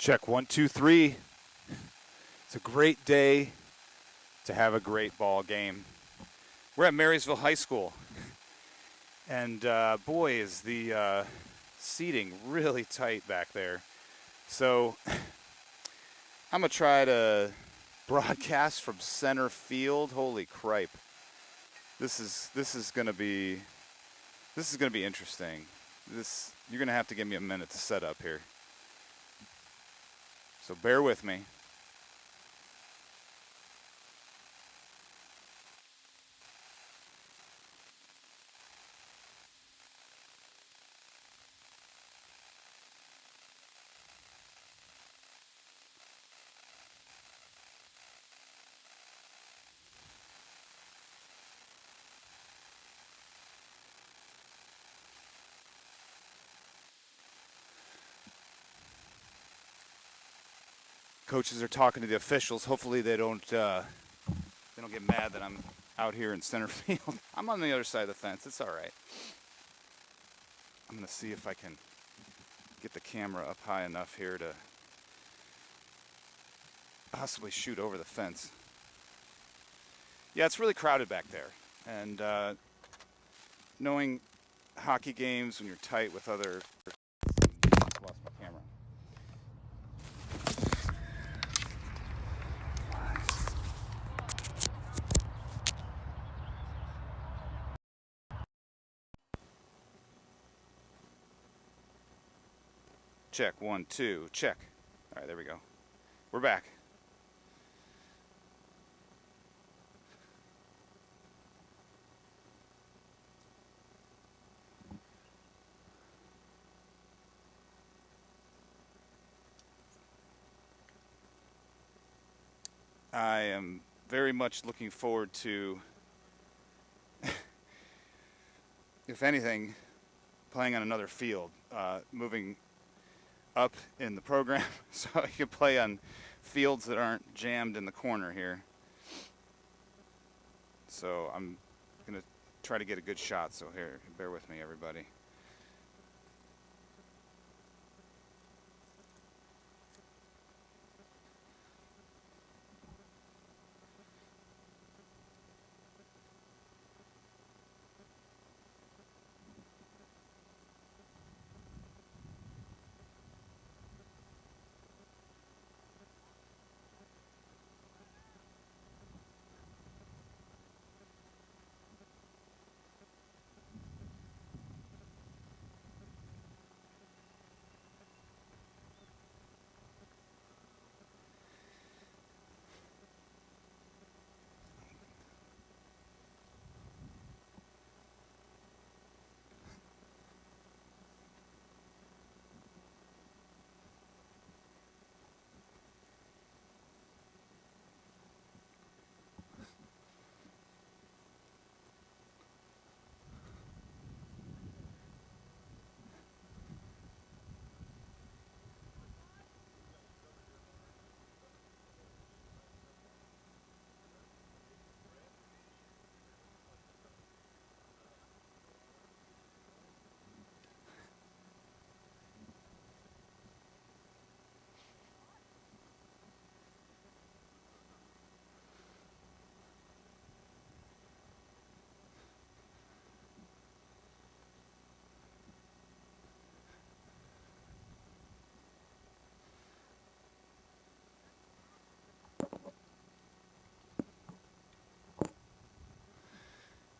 Check 1, 2, 3. It's a great day to have a great ball game. We're at Marysville High School, and boy, is the seating really tight back there. So I'm gonna try to broadcast from center field. Holy cripe! This is gonna be interesting. You're gonna have to give me a minute to set up here. So bear with me. Coaches are talking to the officials. Hopefully they don't get mad that I'm out here in center field. I'm on the other side of the fence. It's all right. I'm going to see if I can get the camera up high enough here to possibly shoot over the fence. Yeah, it's really crowded back there. And knowing hockey games when you're tight with other... Lost my camera. Check, 1, 2, check. All right, there we go. We're back. I am very much looking forward to, if anything, playing on another field, moving up in the program so I can play on fields that aren't jammed in the corner here. So I'm going to try to get a good shot. So here, bear with me, everybody.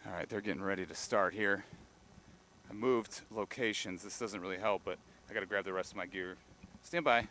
All right, they're getting ready to start here. I moved locations. This doesn't really help, but I got to grab the rest of my gear. Stand by.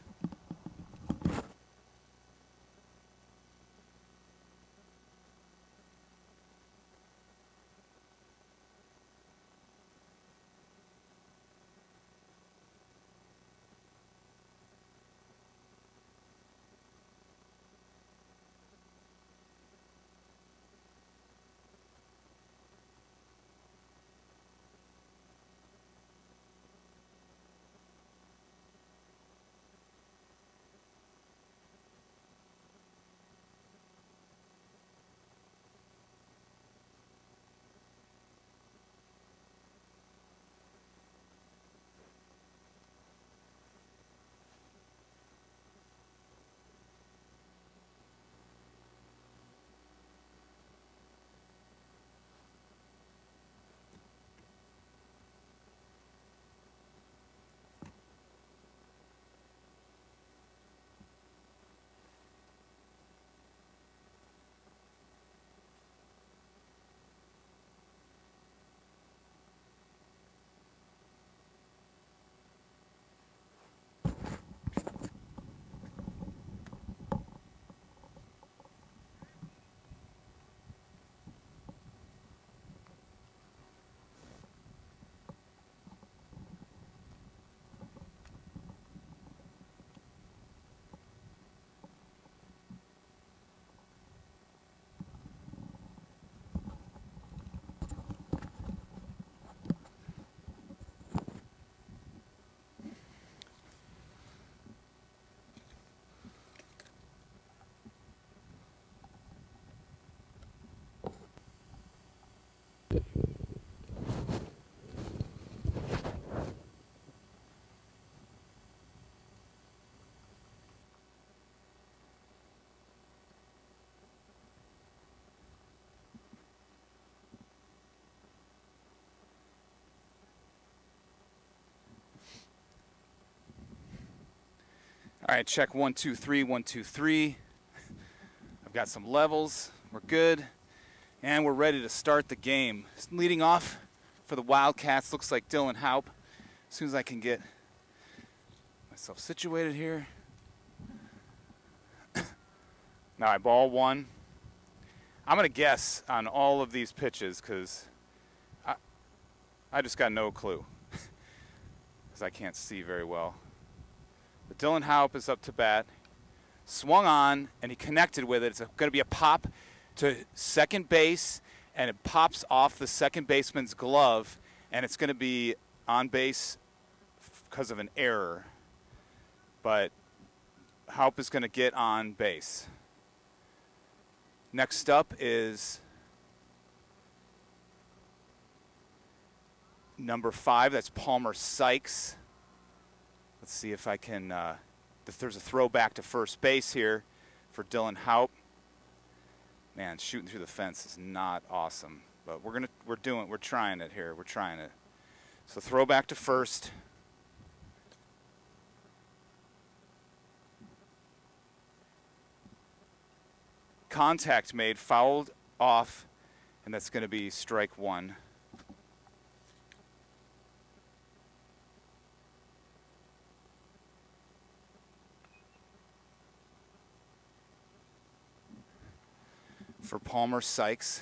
All right, check 1, 2, 3, 1, 2, 3. I've got some levels. We're good. And we're ready to start the game. Leading off for the Wildcats looks like Dylan Haupt. As soon as I can get myself situated here. All right, ball one. I'm going to guess on all of these pitches because I just got no clue because I can't see very well. But Dylan Haupt is up to bat. Swung on, and he connected with it. It's going to be a pop to second base, and it pops off the second baseman's glove, and it's going to be on base because of an error. But Haupt is going to get on base. Next up is number 5. That's Palmer Sykes. Let's see if I can, if there's a throw back to first base here for Dylan Haupt. Man, shooting through the fence is not awesome, but we're trying it here. We're trying it. So throw back to first. Contact made, fouled off, and that's going to be strike one. For Palmer Sykes.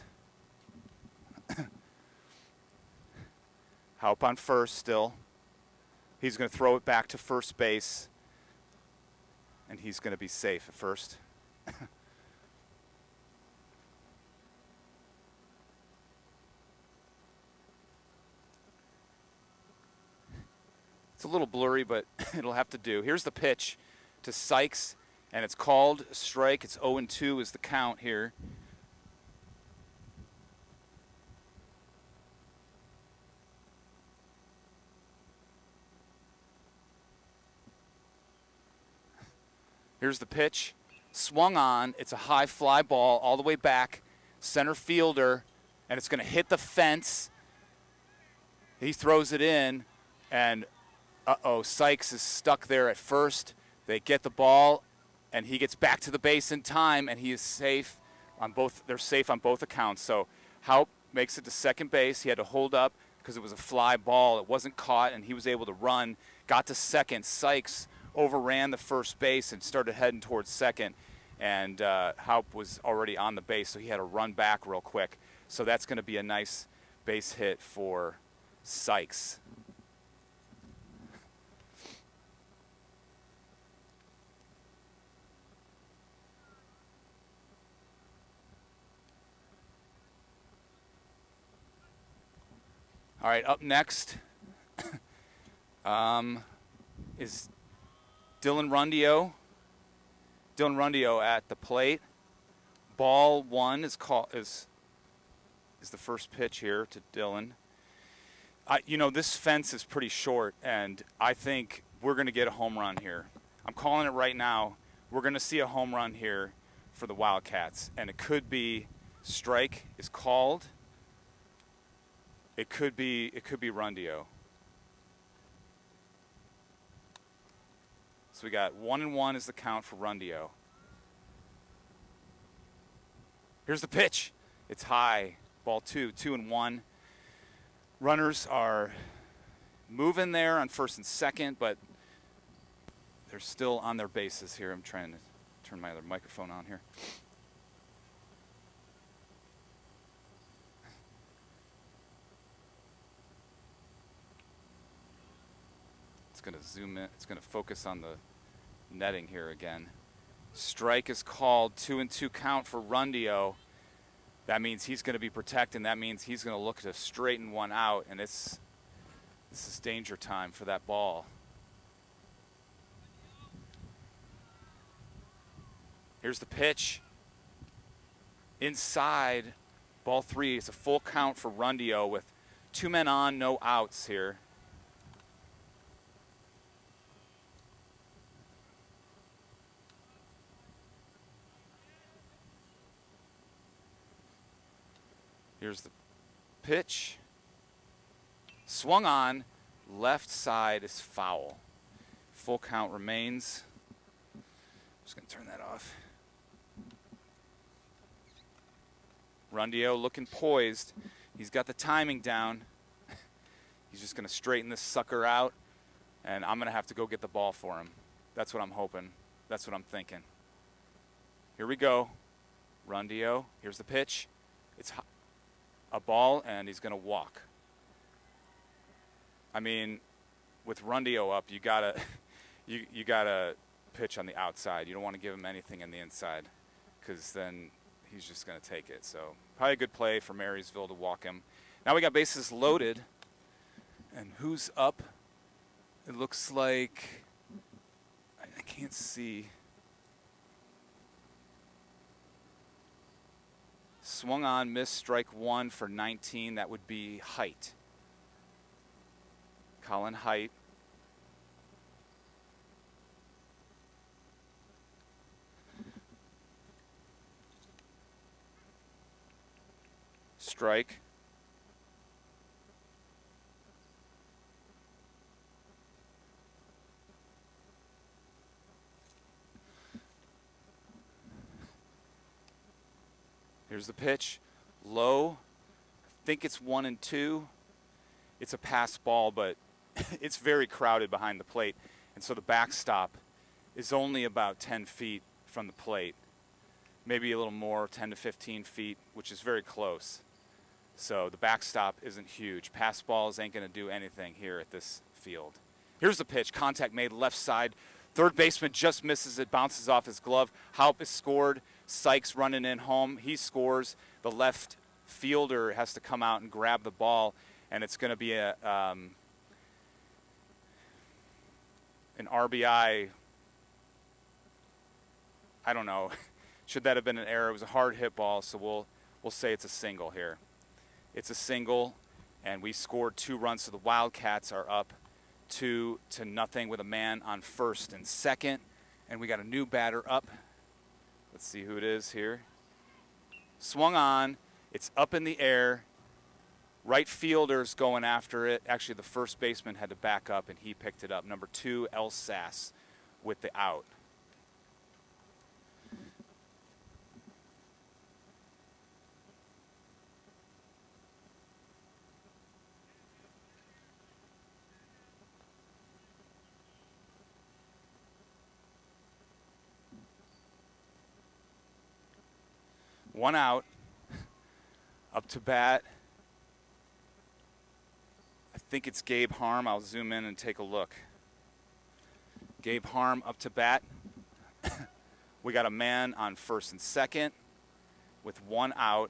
Haupt on first still. He's going to throw it back to first base, and he's going to be safe at first. It's a little blurry, but it'll have to do. Here's the pitch to Sykes, and it's called a strike. It's 0-2 is the count here. Here's the pitch. Swung on. It's a high fly ball all the way back. Center fielder, and it's going to hit the fence. He throws it in, and Sykes is stuck there at first. They get the ball, and he gets back to the base in time, and he is safe on both. They're safe on both accounts. So Haupt makes it to second base. He had to hold up because it was a fly ball. It wasn't caught, and he was able to run. Got to second. Sykes overran the first base and started heading towards second, and Haupt was already on the base, so he had to run back real quick. So that's going to be a nice base hit for Sykes. All right, up next is Dylan Rundio. Dylan Rundio at the plate. Ball one is the first pitch here to Dylan. This fence is pretty short, and I think we're going to get a home run here. I'm calling it right now. We're going to see a home run here for the Wildcats, and it could be strike is called. It could be Rundio. So we got 1-1 is the count for Rundio. Here's the pitch. It's high. Ball 2, 2-1. Runners are moving there on first and second, but they're still on their bases here. I'm trying to turn my other microphone on here. It's going to zoom in. It's going to focus on the netting here again. Strike is called. 2-2 count for Rundio. That means he's going to be protecting. That means he's going to look to straighten one out, and this is danger time for that ball. Here's the pitch. Inside, Ball 3 is a full count for Rundio with 2 men on, no outs here. Here's the pitch. Swung on. Left side is foul. Full count remains. Just going to turn that off. Rundio looking poised. He's got the timing down. He's just going to straighten this sucker out, and I'm going to have to go get the ball for him. That's what I'm hoping. That's what I'm thinking. Here we go. Rundio. Here's the pitch. It's a ball, and he's going to walk. I mean, with Rundio up, you gotta you gotta pitch on the outside. You don't want to give him anything on the inside, because then he's just going to take it. So probably a good play for Marysville to walk him. Now we got bases loaded, and who's up? It looks like I can't see. Swung on, missed, strike 1 for 19. That would be Height. Colin Height. Strike. Here's the pitch. Low. I think it's 1-2. It's a pass ball, but it's very crowded behind the plate. And so the backstop is only about 10 feet from the plate. Maybe a little more, 10 to 15 feet, which is very close. So the backstop isn't huge. Pass balls ain't going to do anything here at this field. Here's the pitch. Contact made left side. Third baseman just misses it, bounces off his glove. Haupt is scored. Sykes running in home. He scores. The left fielder has to come out and grab the ball, and it's going to be a an RBI. I don't know. Should that have been an error? It was a hard hit ball, so we'll say it's a single here. It's a single, and we scored 2 runs, so the Wildcats are up 2-0 with a man on first and second, and we got a new batter up. Let's see who it is here. Swung on. It's up in the air. Right fielder's going after it. Actually, the first baseman had to back up, and he picked it up. Number 2, El Sass, with the out. One out. Up to bat. I think it's Gabe Harm. I'll zoom in and take a look. Gabe Harm up to bat. We got a man on first and second with 1 out.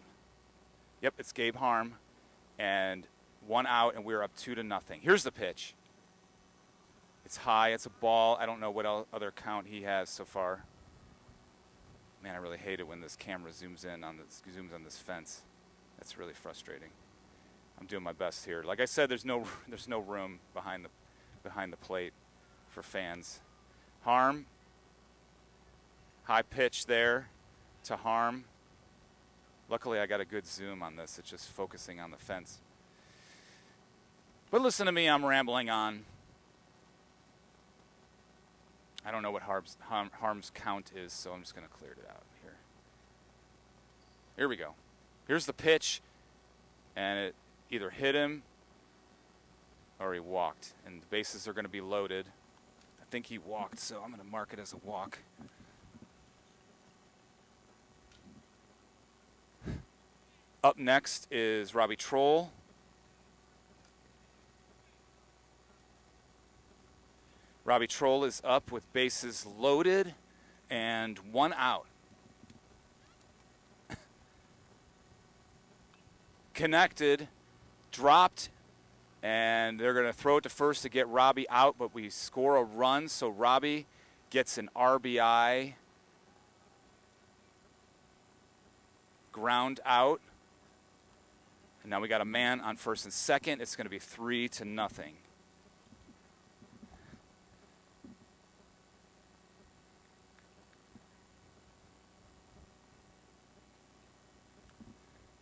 Yep, it's Gabe Harm. And 1 out, and we're up 2-0. Here's the pitch. It's high. It's a ball. I don't know what other count he has so far. Man, I really hate it when this camera zooms on this fence. That's really frustrating. I'm doing my best here. Like I said, there's no room behind the plate for fans. Harm. High pitch there to Harm. Luckily, I got a good zoom on this. It's just focusing on the fence. But listen to me, I'm rambling on. I don't know what Harm's count is, so I'm just going to clear it out here. Here we go. Here's the pitch, and it either hit him or he walked, and the bases are going to be loaded. I think he walked, so I'm going to mark it as a walk. Up next is Robbie Troll. Robbie Troll is up with bases loaded and 1 out. Connected, dropped, and they're going to throw it to first to get Robbie out, but we score a run, so Robbie gets an RBI. Ground out. Now we got a man on first and second. It's going to be 3-0.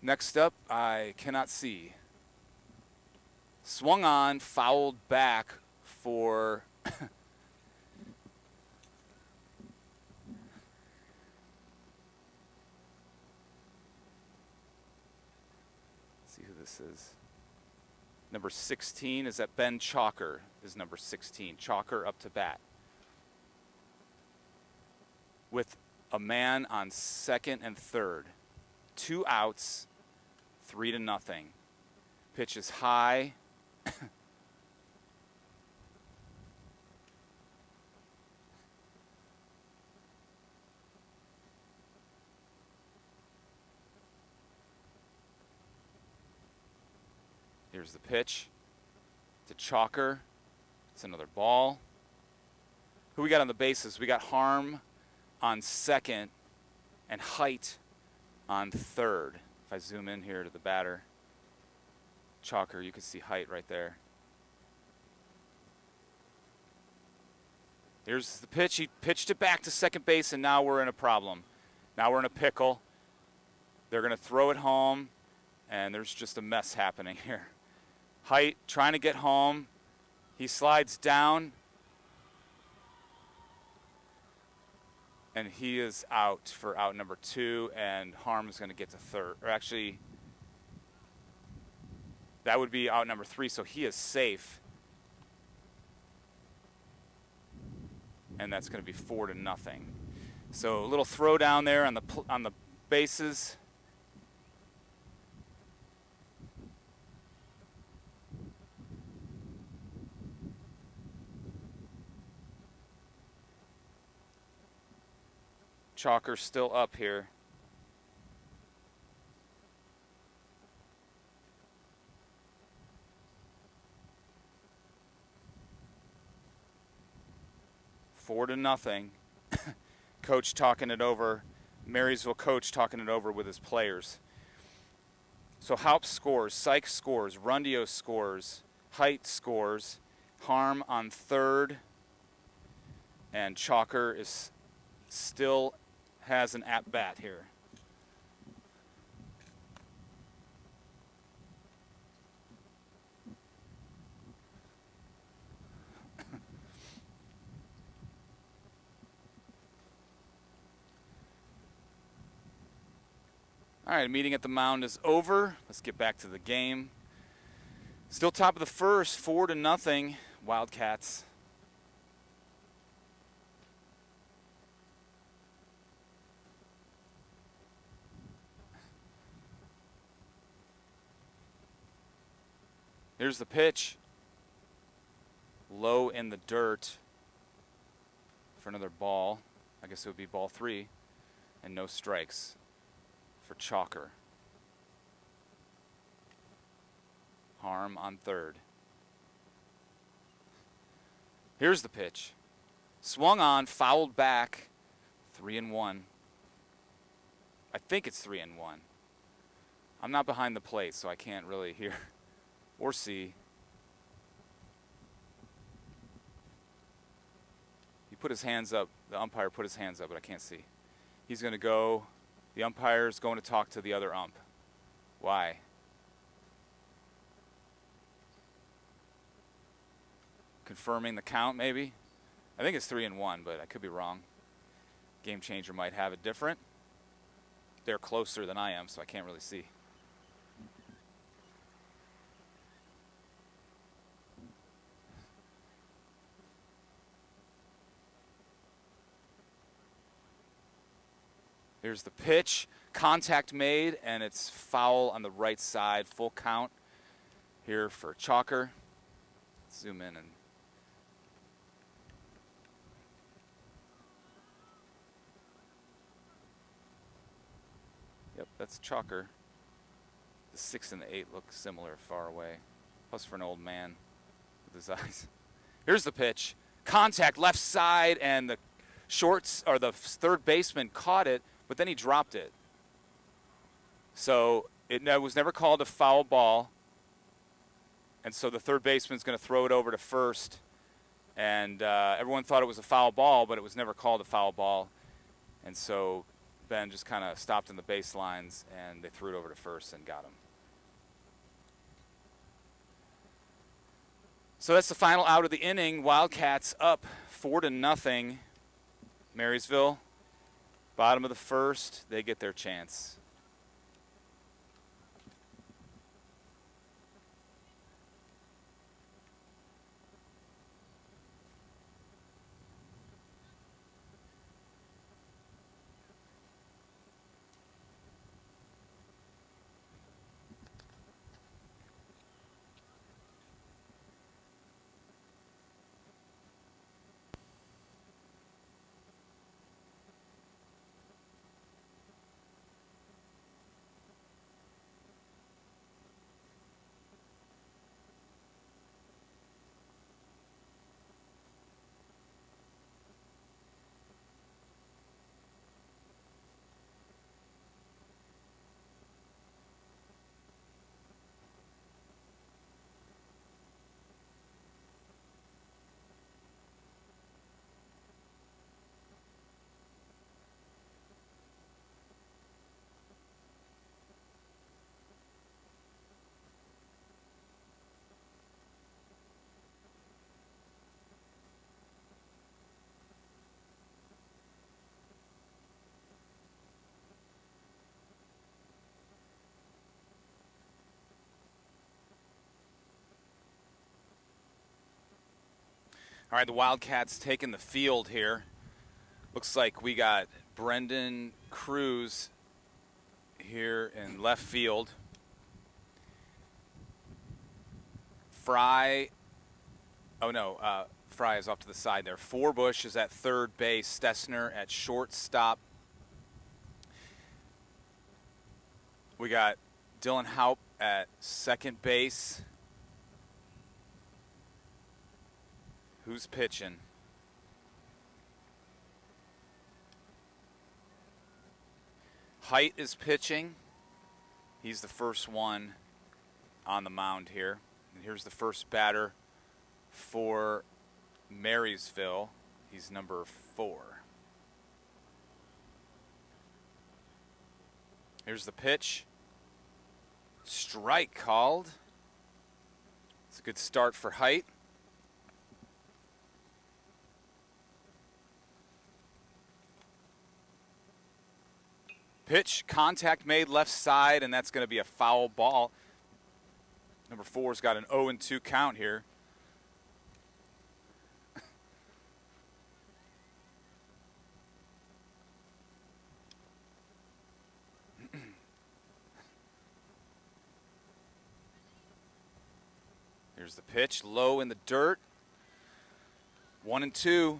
Next up, I cannot see. Swung on, fouled back for see who this is. Number 16, is that Ben Chalker is number 16. Chalker up to bat. With a man on second and third. 2 outs, 3-0. Pitch is high. Here's the pitch to Chalker. It's another ball. Who we got on the bases? We got Harm on second and Height on third. If I zoom in here to the batter, Chalker, you can see Height right there. Here's the pitch. He pitched it back to second base, and now we're in a problem. Now we're in a pickle. They're going to throw it home, and there's just a mess happening here. Height trying to get home. He slides down, and he is out for out number 2, and Harm is going to get to third. Or actually, that would be out number 3, so he is safe. And that's going to be 4-0. So a little throw down there on the bases. Chalker still up here. Four to nothing. Coach talking it over. Marysville coach talking it over with his players. So Haupt scores, Sykes scores, Rundio scores, Height scores, Harm on third, and Chalker is still has an at-bat here. All right, meeting at the mound is over. Let's get back to the game. Still top of the first, 4-0, Wildcats. Here's the pitch. Low in the dirt for another ball. I guess it would be ball 3, and no strikes for Chalker. Harm on third. Here's the pitch. Swung on, fouled back, 3-1. I think it's 3-1. I'm not behind the plate, so I can't really hear or see. He put his hands up. The umpire put his hands up, but I can't see. He's going to go. The umpire's going to talk to the other ump. Why? Confirming the count, maybe? I think it's 3-1, but I could be wrong. Game Changer might have it different. They're closer than I am, so I can't really see. Here's the pitch. Contact made, and it's foul on the right side. Full count here for Chalker. Zoom in and yep, that's Chalker. The 6 and the 8 look similar far away. Plus for an old man with his eyes. Here's the pitch. Contact left side, and the shorts or the third baseman caught it, but then he dropped it. So It was never called a foul ball. And so the third baseman's going to throw it over to first. And everyone thought it was a foul ball, but it was never called a foul ball. And so Ben just kind of stopped on the baselines, and they threw it over to first and got him. So that's the final out of the inning. Wildcats up 4-0. Marysville, bottom of the first, they get their chance. All right, the Wildcats taking the field here. Looks like we got Brendan Cruz here in left field. Fry, Fry is off to the side there. Forbush is at third base. Stessner at shortstop. We got Dylan Haupt at second base. Who's pitching? Height is pitching. He's the first one on the mound here. And here's the first batter for Marysville. He's number 4. Here's the pitch. Strike called. It's a good start for Height. Pitch, contact made left side, and that's going to be a foul ball. Number 4's got an 0-2 count here. Here's the pitch, low in the dirt. 1-2.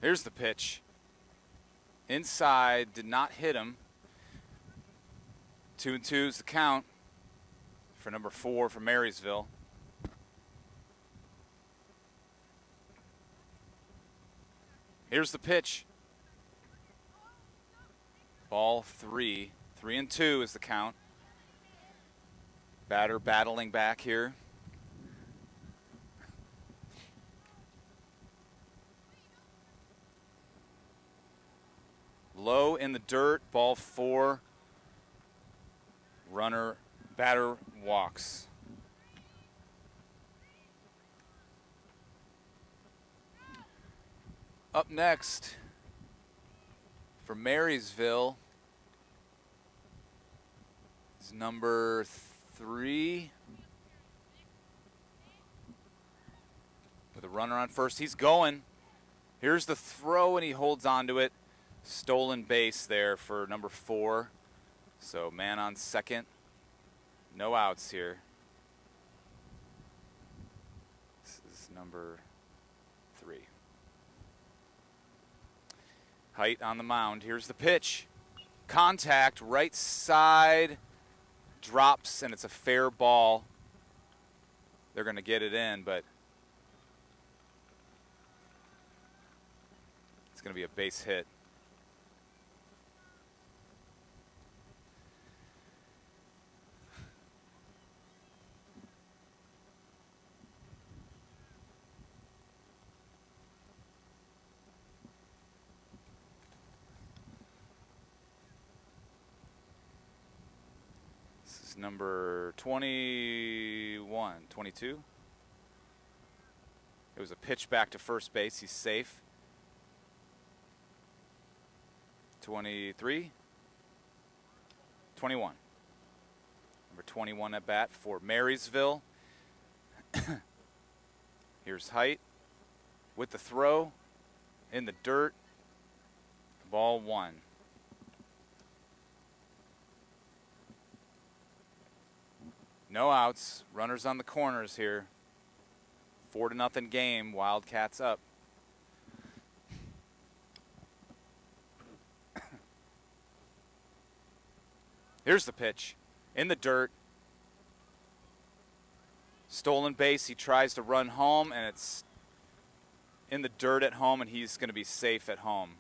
Here's the pitch. Inside, did not hit him. 2-2 is the count for number 4 for Marysville. Here's the pitch. Ball 3. 3-2 is the count. Batter battling back here. Low in the dirt, ball 4. Batter walks. Up next for Marysville is number 3. With a runner on first. He's going. Here's the throw, and he holds on to it. Stolen base there for number 4. So man on second. No outs here. This is number 3. Height on the mound. Here's the pitch. Contact, right side. Drops, and it's a fair ball. They're going to get it in, but It's going to be a base hit. This is number 21, 22. It was a pitch back to first base. He's safe. 23. 21. Number 21 at bat for Marysville. Here's Height with the throw in the dirt. Ball one. No outs. Runners on the corners here. 4-0 game. Wildcats up. Here's the pitch. In the dirt. Stolen base. He tries to run home, and it's in the dirt at home, and he's going to be safe at home.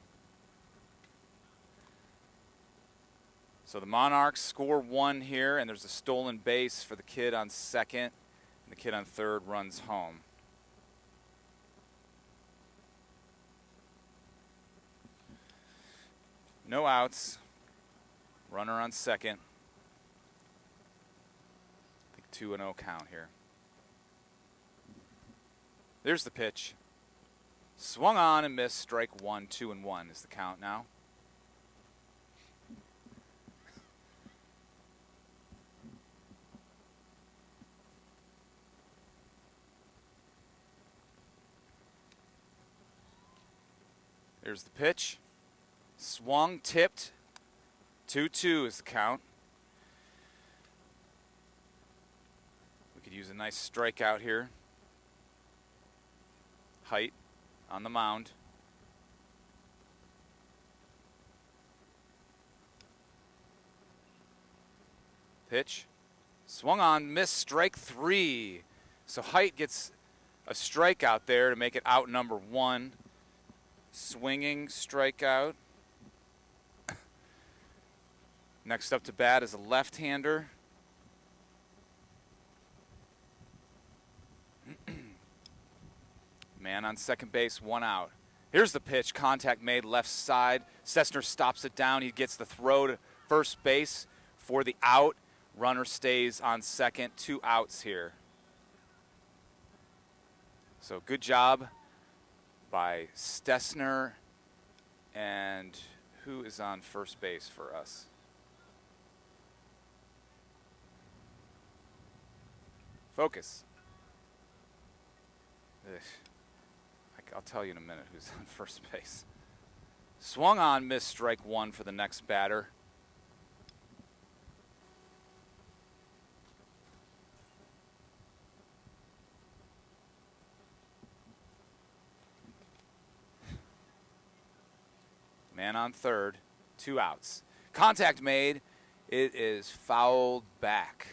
So the Monarchs score one here, and there's a stolen base for the kid on second, and the kid on third runs home. No outs. Runner on second. I think 2-0 count here. There's the pitch. Swung on and missed. Strike one. 2-1 is the count now. There's the pitch. Swung, tipped. 2-2 is the count. We could use a nice strikeout here. Height on the mound. Pitch. Swung on, missed, strike three. So Height gets a strikeout there to make it out number one. Swinging strikeout. Next up to bat is a left-hander. Man on second base, one out. Here's the pitch. Contact made left side. Sessner stops it down. He gets the throw to first base for the out. Runner stays on second. 2 outs here. So good job by Sessner. And who is on first base for us? Focus. Ugh. I'll tell you in a minute who's on first base. Swung on, missed, strike one for the next batter. Man on third, 2 outs. Contact made. It is fouled back.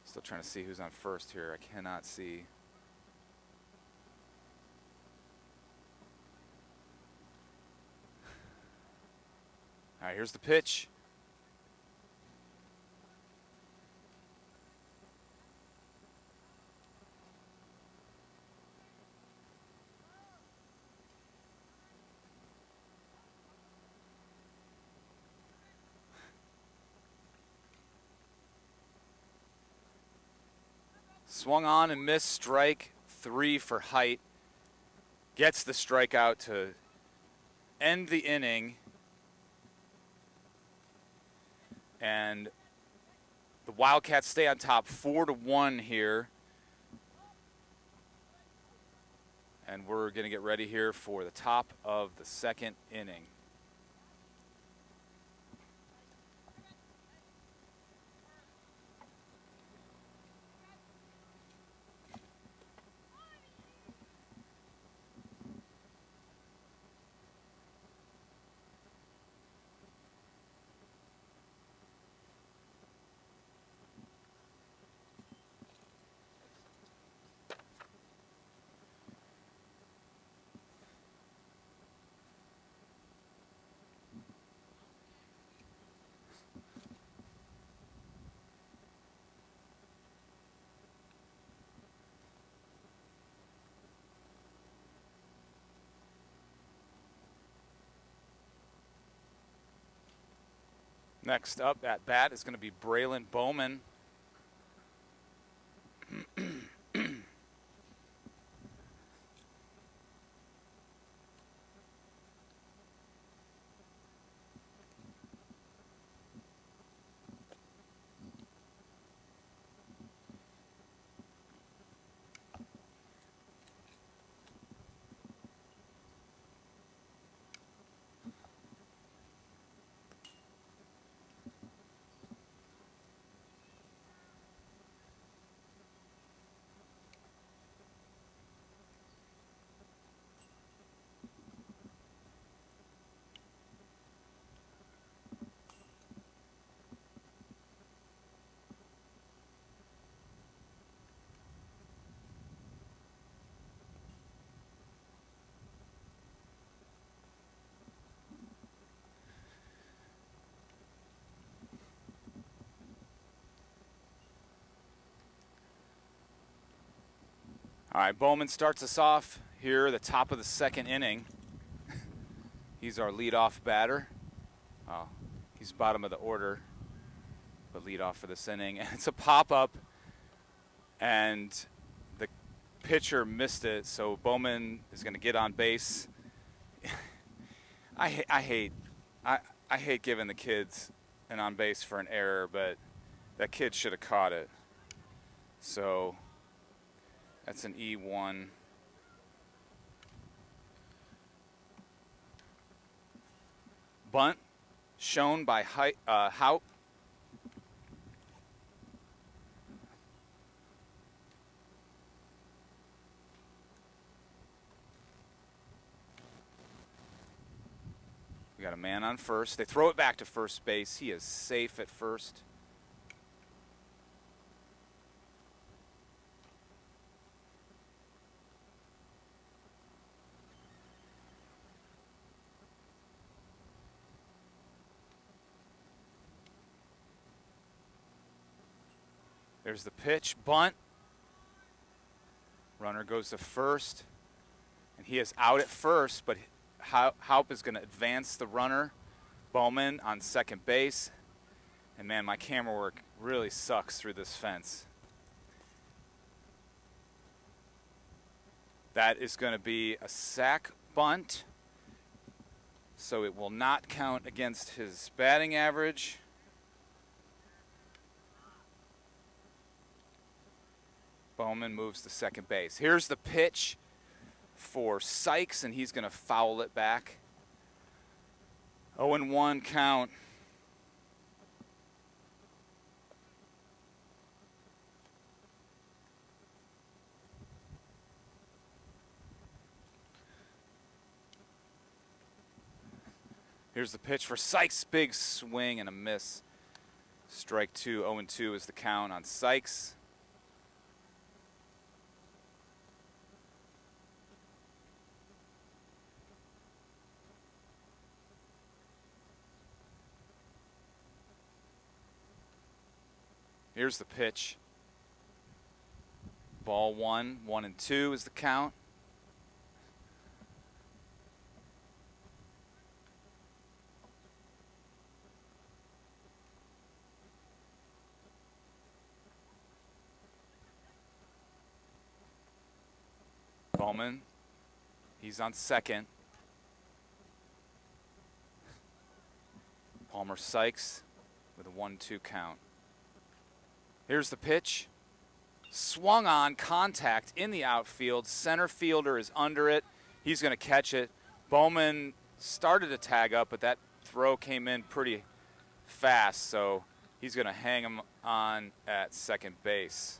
Still trying to see who's on first here. I cannot see. All right, here's the pitch. Swung on and missed, strike three for Height. Gets the strikeout to end the inning. And the Wildcats stay on top 4-1 here. And we're going to get ready here for the top of the second inning. Next up at bat is going to be Braylon Bowman. All right, Bowman starts us off here, the top of the second inning. He's our leadoff batter. Oh, he's bottom of the order, but leadoff for this inning. And it's a pop-up, and the pitcher missed it, so Bowman is going to get on base. I hate giving the kids an on base for an error, but that kid should have caught it. So that's an E1. Bunt shown by Haupt. We got a man on first. They throw it back to first base. He is safe at first. There's the pitch, bunt. Runner goes to first, and he is out at first, but Haupt is going to advance the runner. Bowman on second base. And man, my camera work really sucks through this fence. That is going to be a sac bunt, so it will not count against his batting average. Bowman moves to second base. Here's the pitch for Sykes, and he's going to foul it back. 0-1 count. Here's the pitch for Sykes. Big swing and a miss. Strike two. 0-2 is the count on Sykes. Here's the pitch. Ball 1, 1-2 is the count. Bowman, he's on second. Palmer Sykes with a 1-2 count. Here's the pitch. Swung on, contact in the outfield. Center fielder is under it. He's going to catch it. Bowman started to tag up, but that throw came in pretty fast, so he's going to hang him on at second base.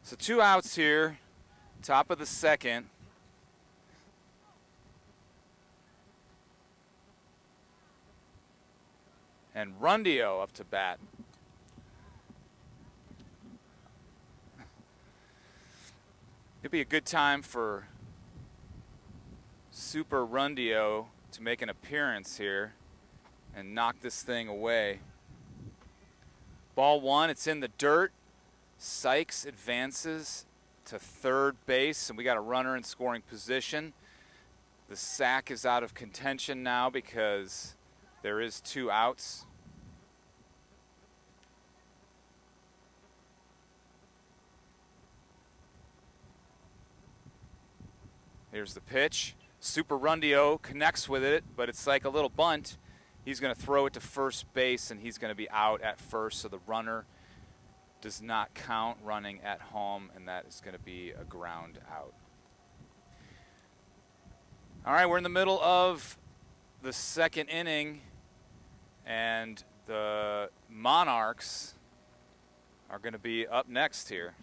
So 2 outs here, top of the second. And Rundio up to bat. It'd be a good time for Super Rundio to make an appearance here and knock this thing away. Ball 1, it's in the dirt. Sykes advances to third base, and we got a runner in scoring position. The sack is out of contention now because there is 2 outs. Here's the pitch. Super Rundio connects with it, but it's like a little bunt. He's going to throw it to first base, and he's going to be out at first, so the runner does not count running at home, and that is going to be a ground out. All right, we're in the middle of the second inning, and the Monarchs are going to be up next here.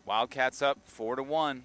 Wildcats up 4-1.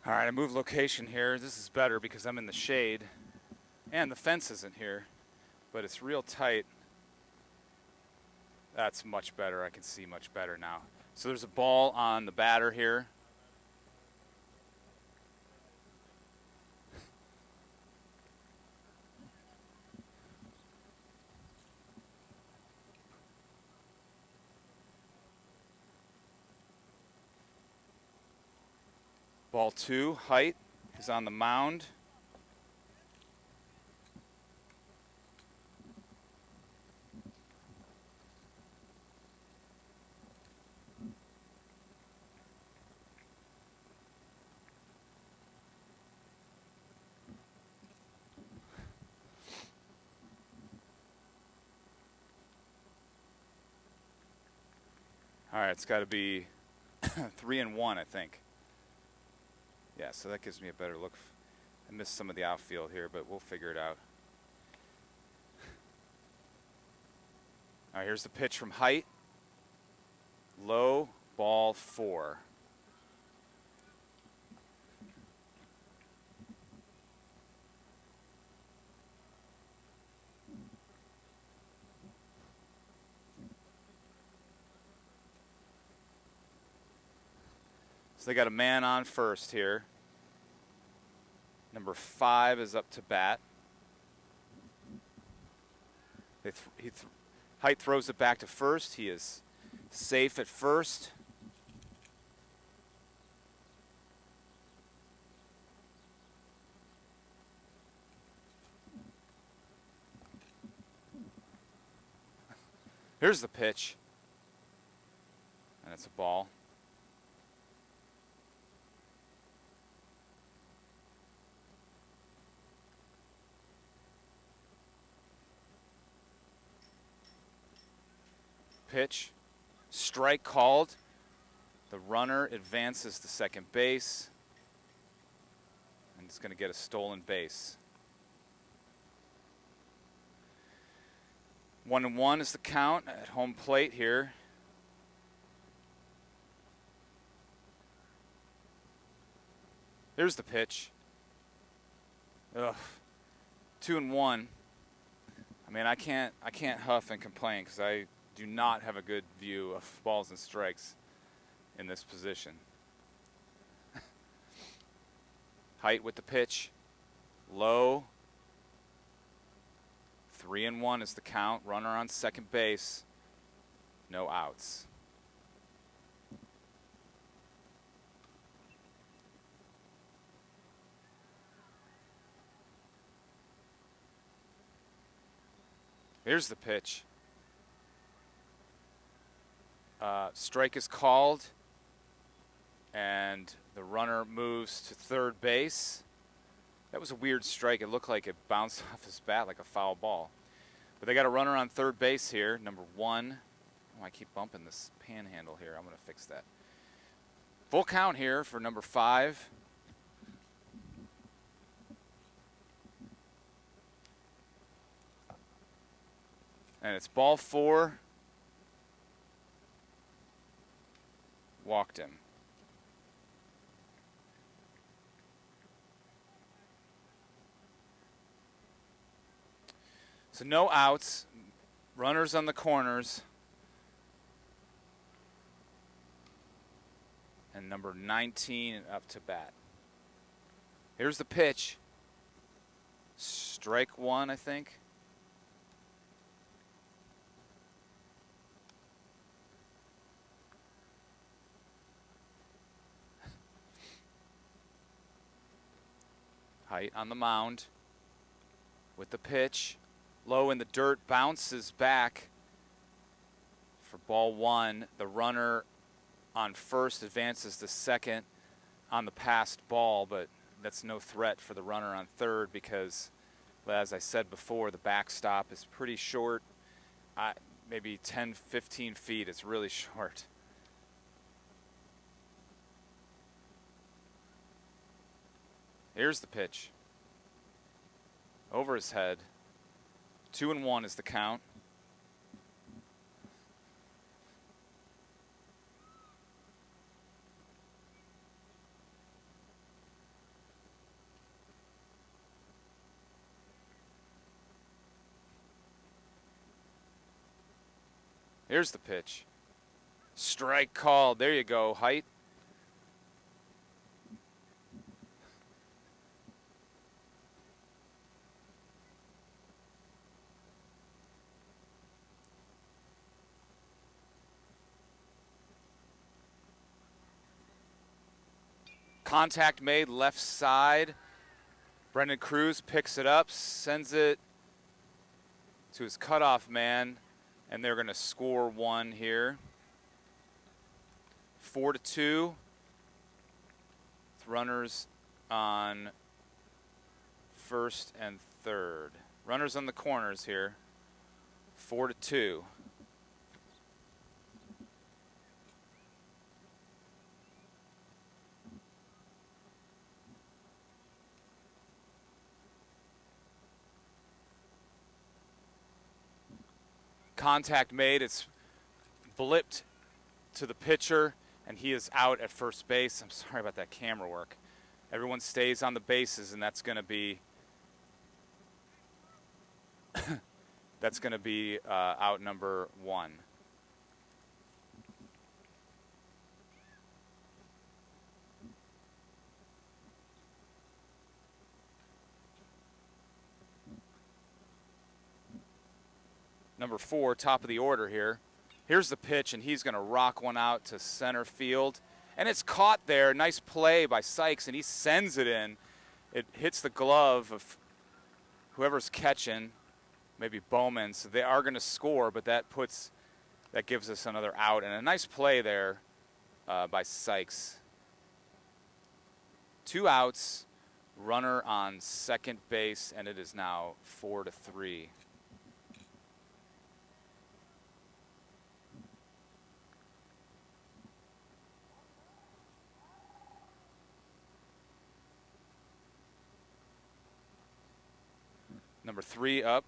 All right, I moved location here. This is better because I'm in the shade, and the fence isn't here, but it's real tight. That's much better. I can see much better now. So there's a ball on the batter here. Ball 2, Height, is on the mound. All right, it's got to be 3-1, I think. Yeah, so that gives me a better look. I missed some of the outfield here, but we'll figure it out. All right, here's the pitch from Height. Low, ball 4. So they got a man on first here. Number 5 is up to bat. Height throws it back to first. He is safe at first. Here's the pitch. And it's a ball. Pitch, strike called. The runner advances to second base, and it's going to get a stolen base. 1-1 is the count at home plate here. Here's the pitch. Ugh. 2-1. I mean, I can't huff and complain because I do not have a good view of balls and strikes in this position. Height with the pitch. Low. 3-1 is the count. Runner on second base. No outs. Here's the pitch. Strike is called, and the runner moves to third base. That was a weird strike. It looked like it bounced off his bat like a foul ball. But they got a runner on third base here, number 1. Oh, I keep bumping this panhandle here. I'm going to fix that. Full count here for number 5. And it's ball 4. Walked him. So no outs. Runners on the corners. And number 19 up to bat. Here's the pitch. Strike 1, I think. Height on the mound with the pitch. Low in the dirt, bounces back for ball 1. The runner on first advances to second on the passed ball, but that's no threat for the runner on third because, as I said before, the backstop is pretty short, maybe 10, 15 feet. It's really short. Here's the pitch. Over his head. 2-1 is the count. Here's the pitch. Strike called. There you go. Height. Contact made left side. Brendan Cruz picks it up, sends it to his cutoff man, and they're going to score 1 here. 4-2. Runners on first and third. Runners on the corners here. 4-2. Contact made. It's blipped to the pitcher, and he is out at first base. I'm sorry about that camera work. Everyone stays on the bases, and that's going to be out number 1. Number 4, top of the order here. Here's the pitch, and he's going to rock one out to center field. And it's caught there. Nice play by Sykes, and he sends it in. It hits the glove of whoever's catching, maybe Bowman. So they are going to score, but that gives us another out. And a nice play there by Sykes. 2 outs, runner on second base, and it is now 4-3. Number 3 up.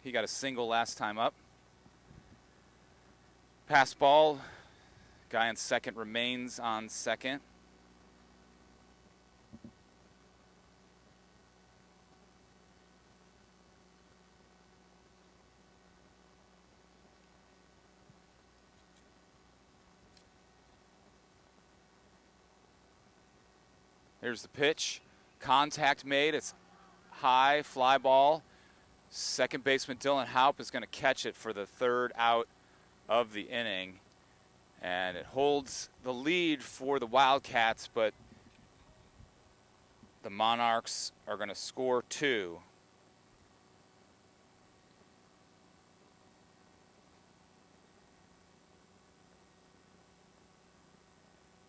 He got a single last time up. Pass ball. Guy on second remains on second. Here's the pitch. Contact made. It's high, fly ball. Second baseman Dylan Haupt is going to catch it for the third out of the inning. And it holds the lead for the Wildcats, but the Monarchs are going to score 2.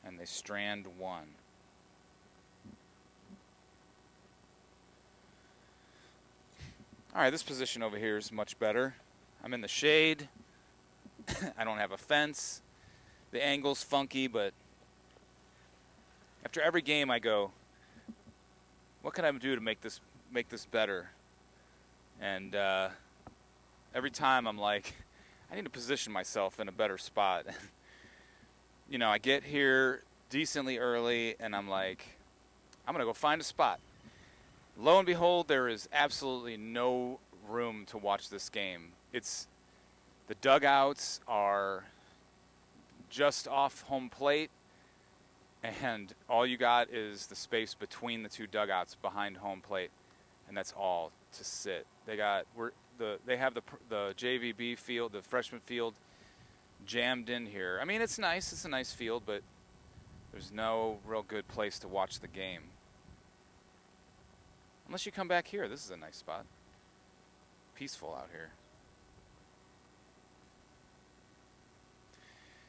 And they strand 1. All right, this position over here is much better. I'm in the shade. I don't have a fence. The angle's funky, but after every game I go, what can I do to make this better? And every time I'm like, I need to position myself in a better spot. You know, I get here decently early, and I'm like, I'm going to go find a spot. Lo and behold, there is absolutely no room to watch this game. The dugouts are just off home plate, and all you got is the space between the 2 dugouts behind home plate, and that's all to sit. They have the JVB field, the freshman field, jammed in here. I mean, it's nice. It's a nice field, but there's no real good place to watch the game. Unless you come back here. This is a nice spot. Peaceful out here.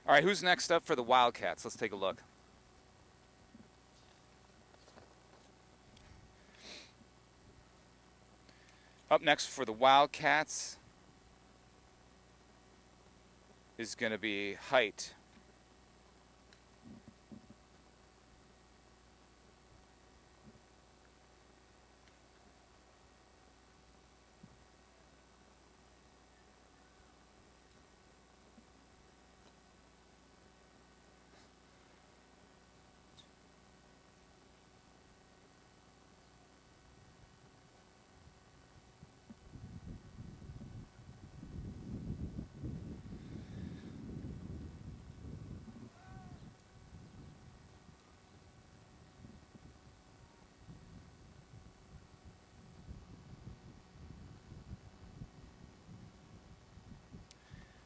All right, who's next up for the Wildcats? Let's take a look. Up next for the Wildcats is going to be Height.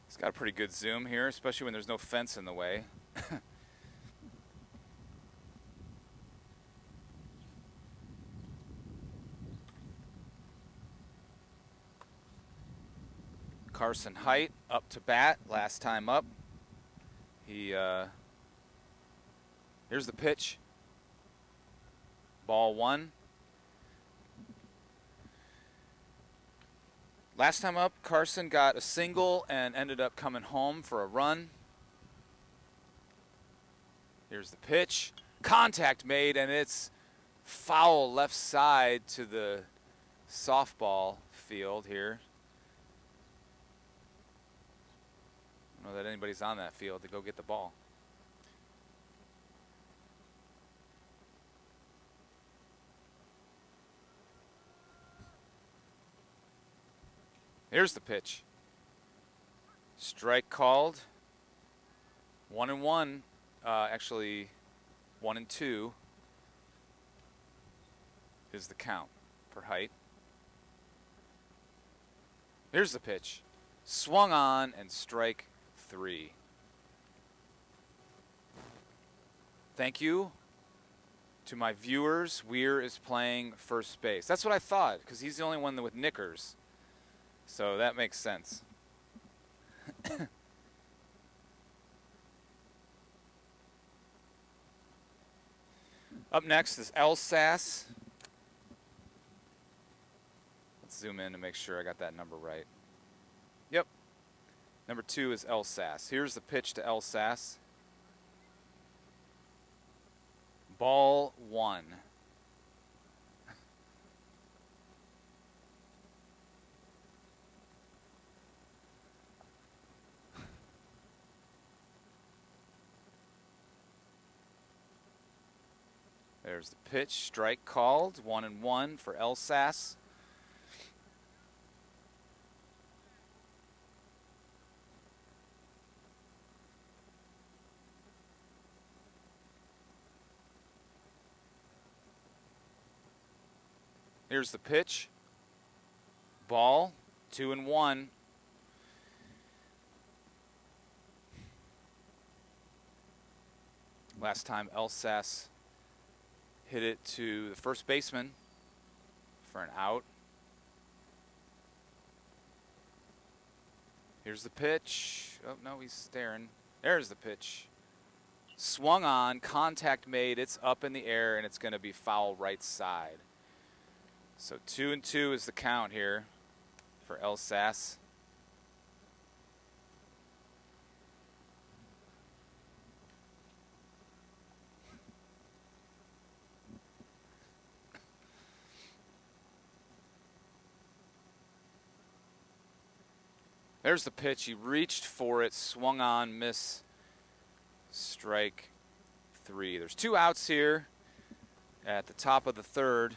It's got a pretty good zoom here, especially when there's no fence in the way. Carson Height up to bat, last time up. Here's the pitch. Ball 1. Last time up, Carson got a single and ended up coming home for a run. Here's the pitch. Contact made, and it's foul left side to the softball field here. I don't know that anybody's on that field to go get the ball. Here's the pitch. Strike called. 1-1. Actually, 1-2 is the count for Height. Here's the pitch. Swung on and strike 3. Thank you to my viewers. Weir is playing first base. That's what I thought, because he's the only one with knickers. So that makes sense. Up next is Elsas. Let's zoom in to make sure I got that number right. Yep. Number 2 is Elsas. Here's the pitch to Elsas. Ball 1. There's the pitch, strike called, 1-1 for Elsas. Here's the pitch. Ball, 2-1. Last time Elsas hit it to the first baseman for an out. Here's the pitch. Oh, no, he's staring. There's the pitch. Swung on, contact made, it's up in the air, and it's going to be foul right side. So 2-2 is the count here for Elsas. There's the pitch. He reached for it, swung on, miss. Strike 3. There's 2 outs here at the top of the third.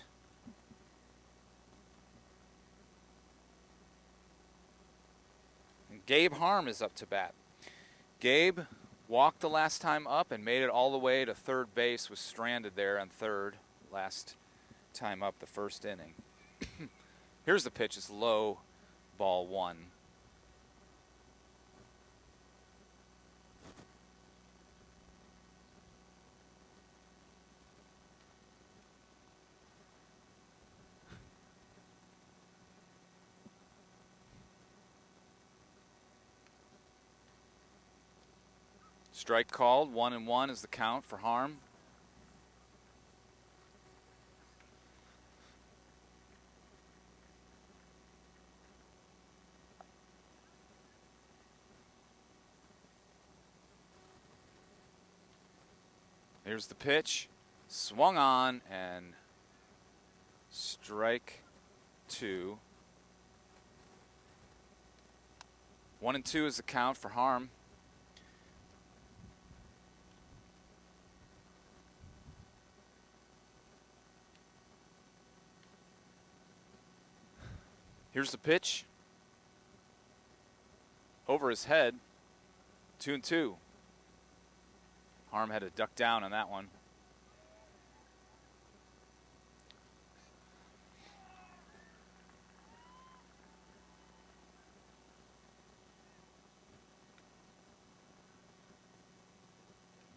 And Gabe Harm is up to bat. Gabe walked the last time up and made it all the way to third base, was stranded there on third last time up the first inning. Here's the pitch. It's low, ball 1. Strike called, 1-1 is the count for Harm. Here's the pitch, swung on, and strike 2. 1-2 is the count for Harm. Here's the pitch. Over his head. 2-2. Harm had to duck down on that one.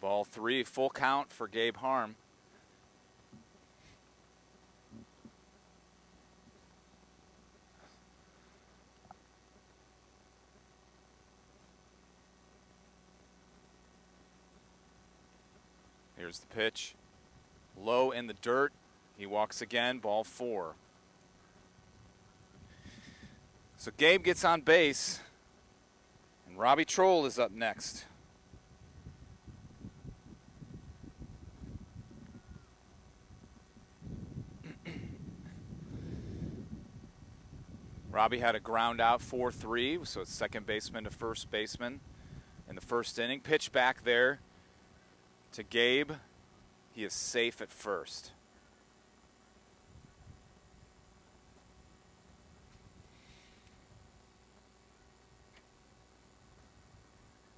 Ball 3, full count for Gabe Harm. Here's the pitch. Low in the dirt. He walks again, ball 4. So Gabe gets on base, and Robbie Troll is up next. Robbie had a ground out 4-3, so it's second baseman to first baseman in the first inning. Pitch back there to Gabe. He is safe at first.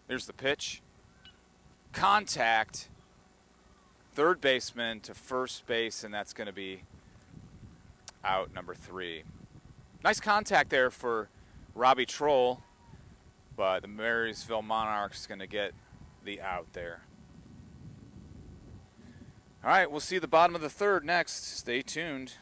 There's the pitch. Contact. Third baseman to first base, and that's going to be out number 3. Nice contact there for Robbie Troll, but the Marysville Monarchs going to get the out there. All right, we'll see the bottom of the third next. Stay tuned.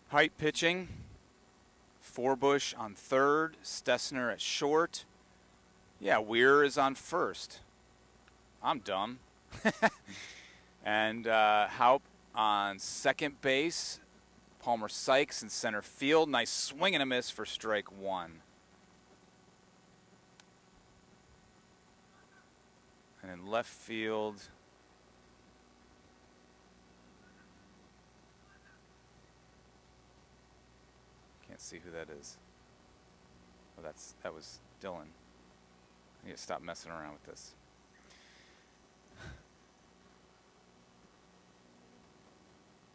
Height pitching. Forbush on third. Stessner at short. Yeah, Weir is on first. I'm dumb. And Haupt on second base. Palmer Sykes in center field. Nice swing and a miss for strike one. And in left field, can't see who that is. Oh, that was Dylan. I need to stop messing around with this.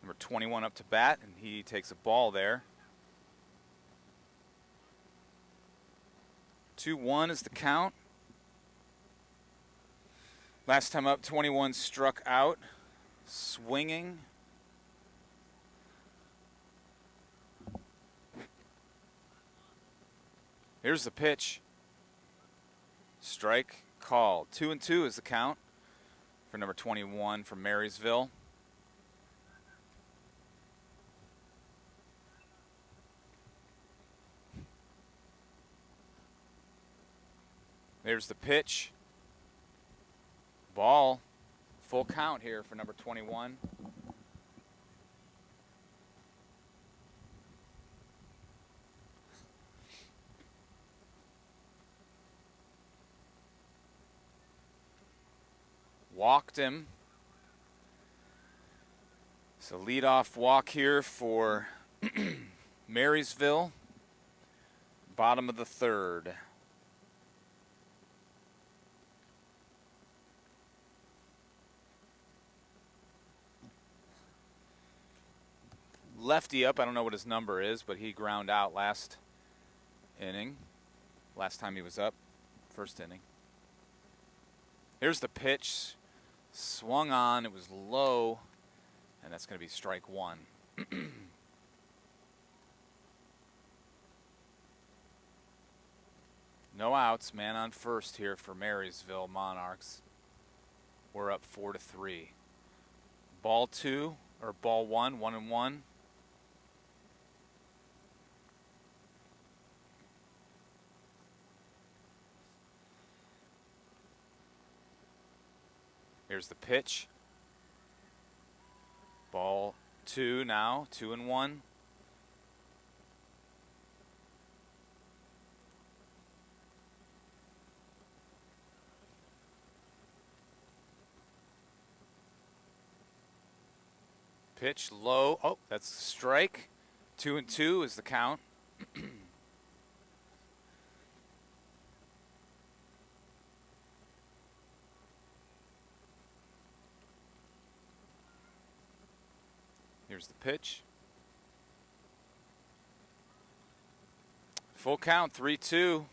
Number 21 up to bat, and he takes a ball there. 2-1 is the count. Last time up, 21 struck out, swinging. Here's the pitch. Strike called. 2-2 is the count for number 21 from Marysville. There's the pitch. Ball. Full count here for number 21. Walked him. So leadoff walk here for Marysville. Bottom of the third. Lefty up, I don't know what his number is, but he ground out last inning. Last time he was up, first inning. Here's the pitch. Swung on, it was low, and that's going to be strike one. No outs, man on first here for Marysville Monarchs. We're up 4-3. Ball two, or ball one, 1-1. Here's the pitch. Ball two now, 2-1. Pitch low. Oh, that's a strike. 2-2 is the count. Here's the pitch. Full count, 3-2.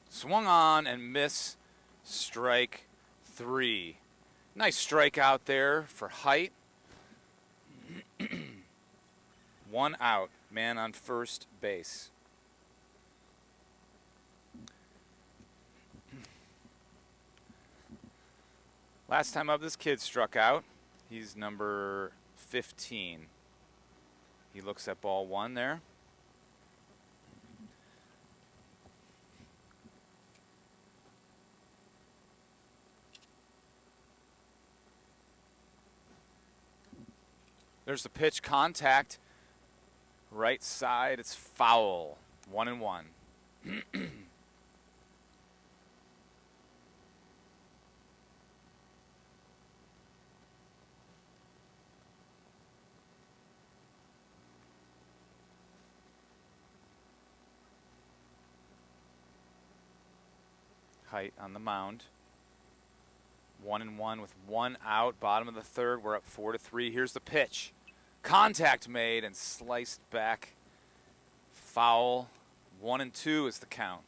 Swung on and miss, strike three. Nice strikeout there for Height. One out, man on first base. Last time up, this kid struck out. He's number 15. He looks at ball one there. There's the pitch, contact. Right side, it's foul. 1-1. Height on the mound. 1-1 with one out. Bottom of the third. We're up 4-3. Here's the pitch. Contact made and sliced back. Foul. 1-2 is the count.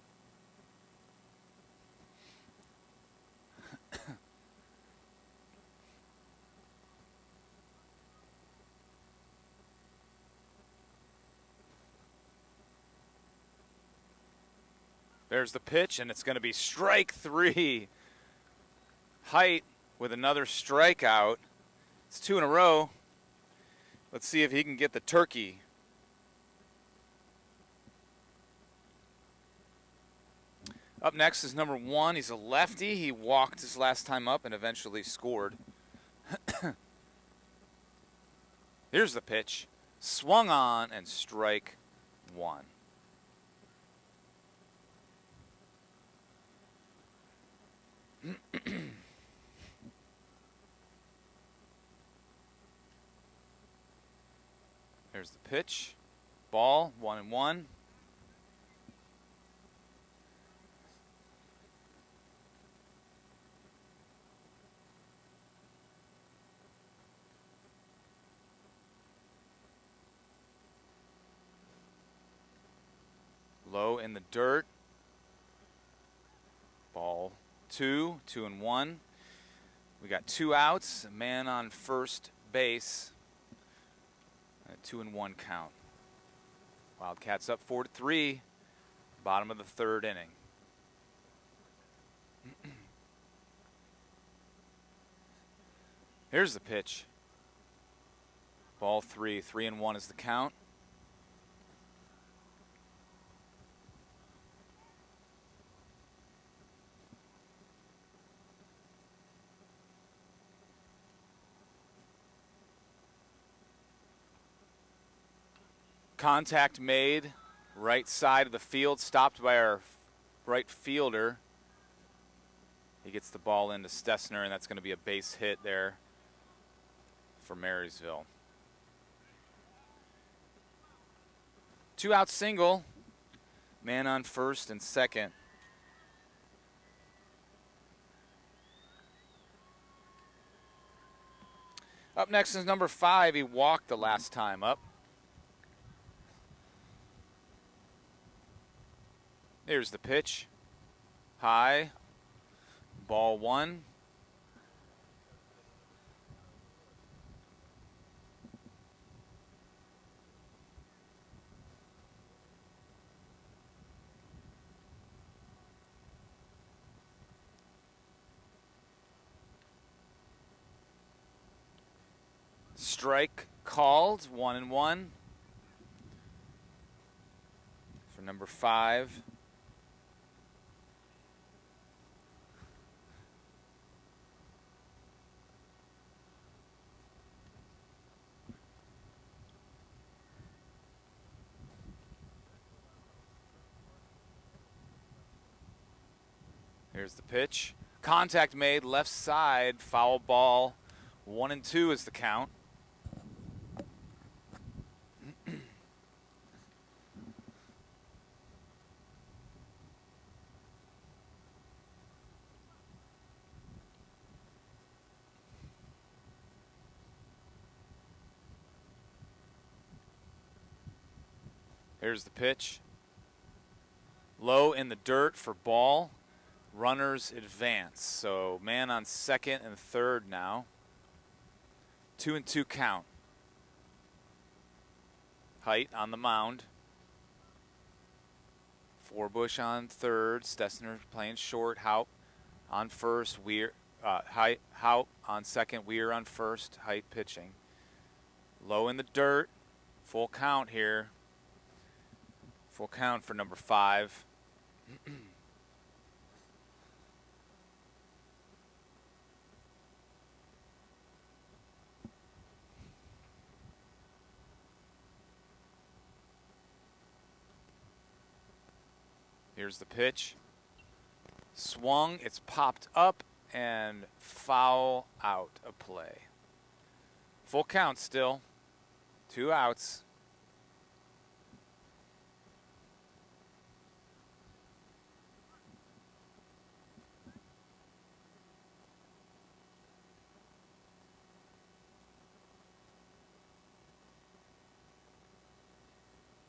There's the pitch, and it's going to be strike 3. Height with another strikeout. It's 2 in a row. Let's see if he can get the turkey. Up next is number 1. He's a lefty. He walked his last time up and eventually scored. Here's the pitch. Swung on and strike 1. There's the pitch. Ball, 1-1. Low in the dirt. Ball 2, 2-1. We got 2 outs, a man on first base. A 2-1 count. Wildcats up 4-3. Bottom of the 3rd inning. Here's the pitch. Ball 3, 3-1 is the count. Contact made, right side of the field, stopped by our right fielder. He gets the ball into Stessner, and that's going to be a base hit there for Marysville. 2 out single, man on first and second. Up next is number 5. He walked the last time up. Here's the pitch. High. Ball 1. Strike called. 1-1 for number 5. Here's the pitch. Contact made, left side, foul ball. 1-2 is the count. Here's the pitch. Low in the dirt for ball. Runners advance. So man on second and third now. 2-2 count. Height on the mound. Forbush on third. Stessner playing short. Haupt on first. Haupt on second. Weir on first. Height pitching. Low in the dirt. Full count here. Full count for number 5. Here's the pitch. Swung, it's popped up, and foul out of play. Full count still. 2 outs.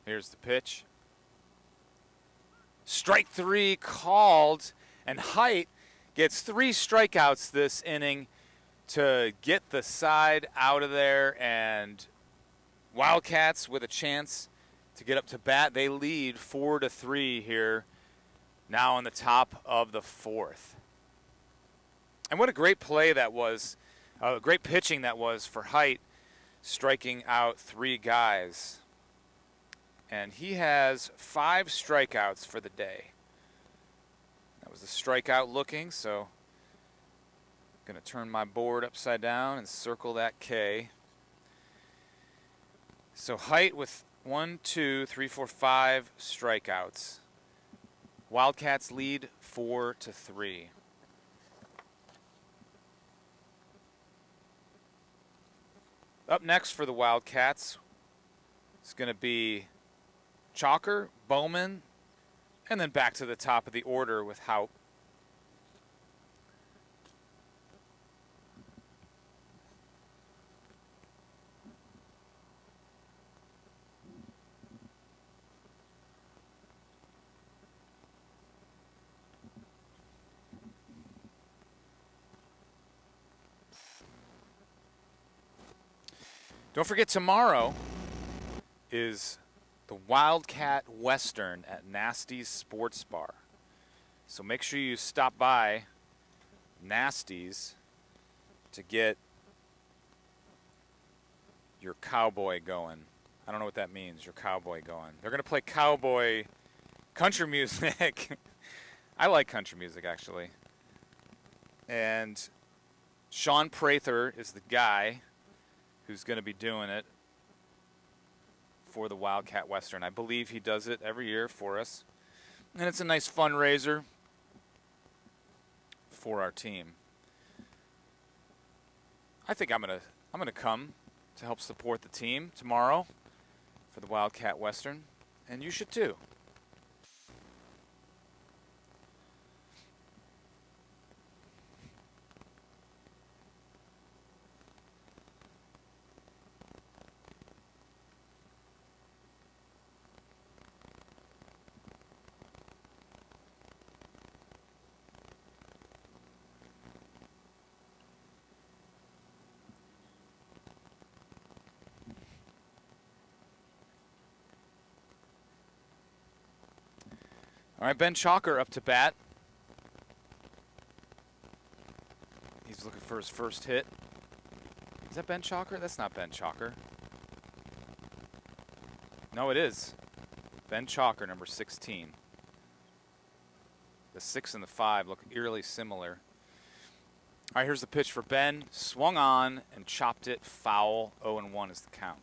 Here's the pitch. Strike 3 called, and Height gets 3 strikeouts this inning to get the side out of there, and Wildcats with a chance to get up to bat. They lead 4-3 here. Now on the top of the 4th. And what a great play that was. Great pitching that was for Height, striking out 3 guys. And he has 5 strikeouts for the day. That was the strikeout looking, so I'm going to turn my board upside down and circle that K. So Height with 1, 2, 3, 4, 5 strikeouts. Wildcats lead 4-3. Up next for the Wildcats is going to be Chalker, Bowman, and then back to the top of the order with Haupt. Don't forget, tomorrow is the Wildcat Western at Nasty's Sports Bar. So make sure you stop by Nasty's to get your cowboy going. I don't know what that means, your cowboy going. They're going to play cowboy country music. I like country music, actually. And Sean Prather is the guy who's going to be doing it for the Wildcat Western. I believe he does it every year for us. And it's a nice fundraiser for our team. I think I'm gonna come to help support the team tomorrow for the Wildcat Western, and you should too. All right, Ben Chalker up to bat. He's looking for his first hit. Is that Ben Chalker? That's not Ben Chalker. No, it is. Ben Chalker, number 16. The 6 and the 5 look eerily similar. All right, here's the pitch for Ben. Swung on and chopped it foul. 0-1 is the count.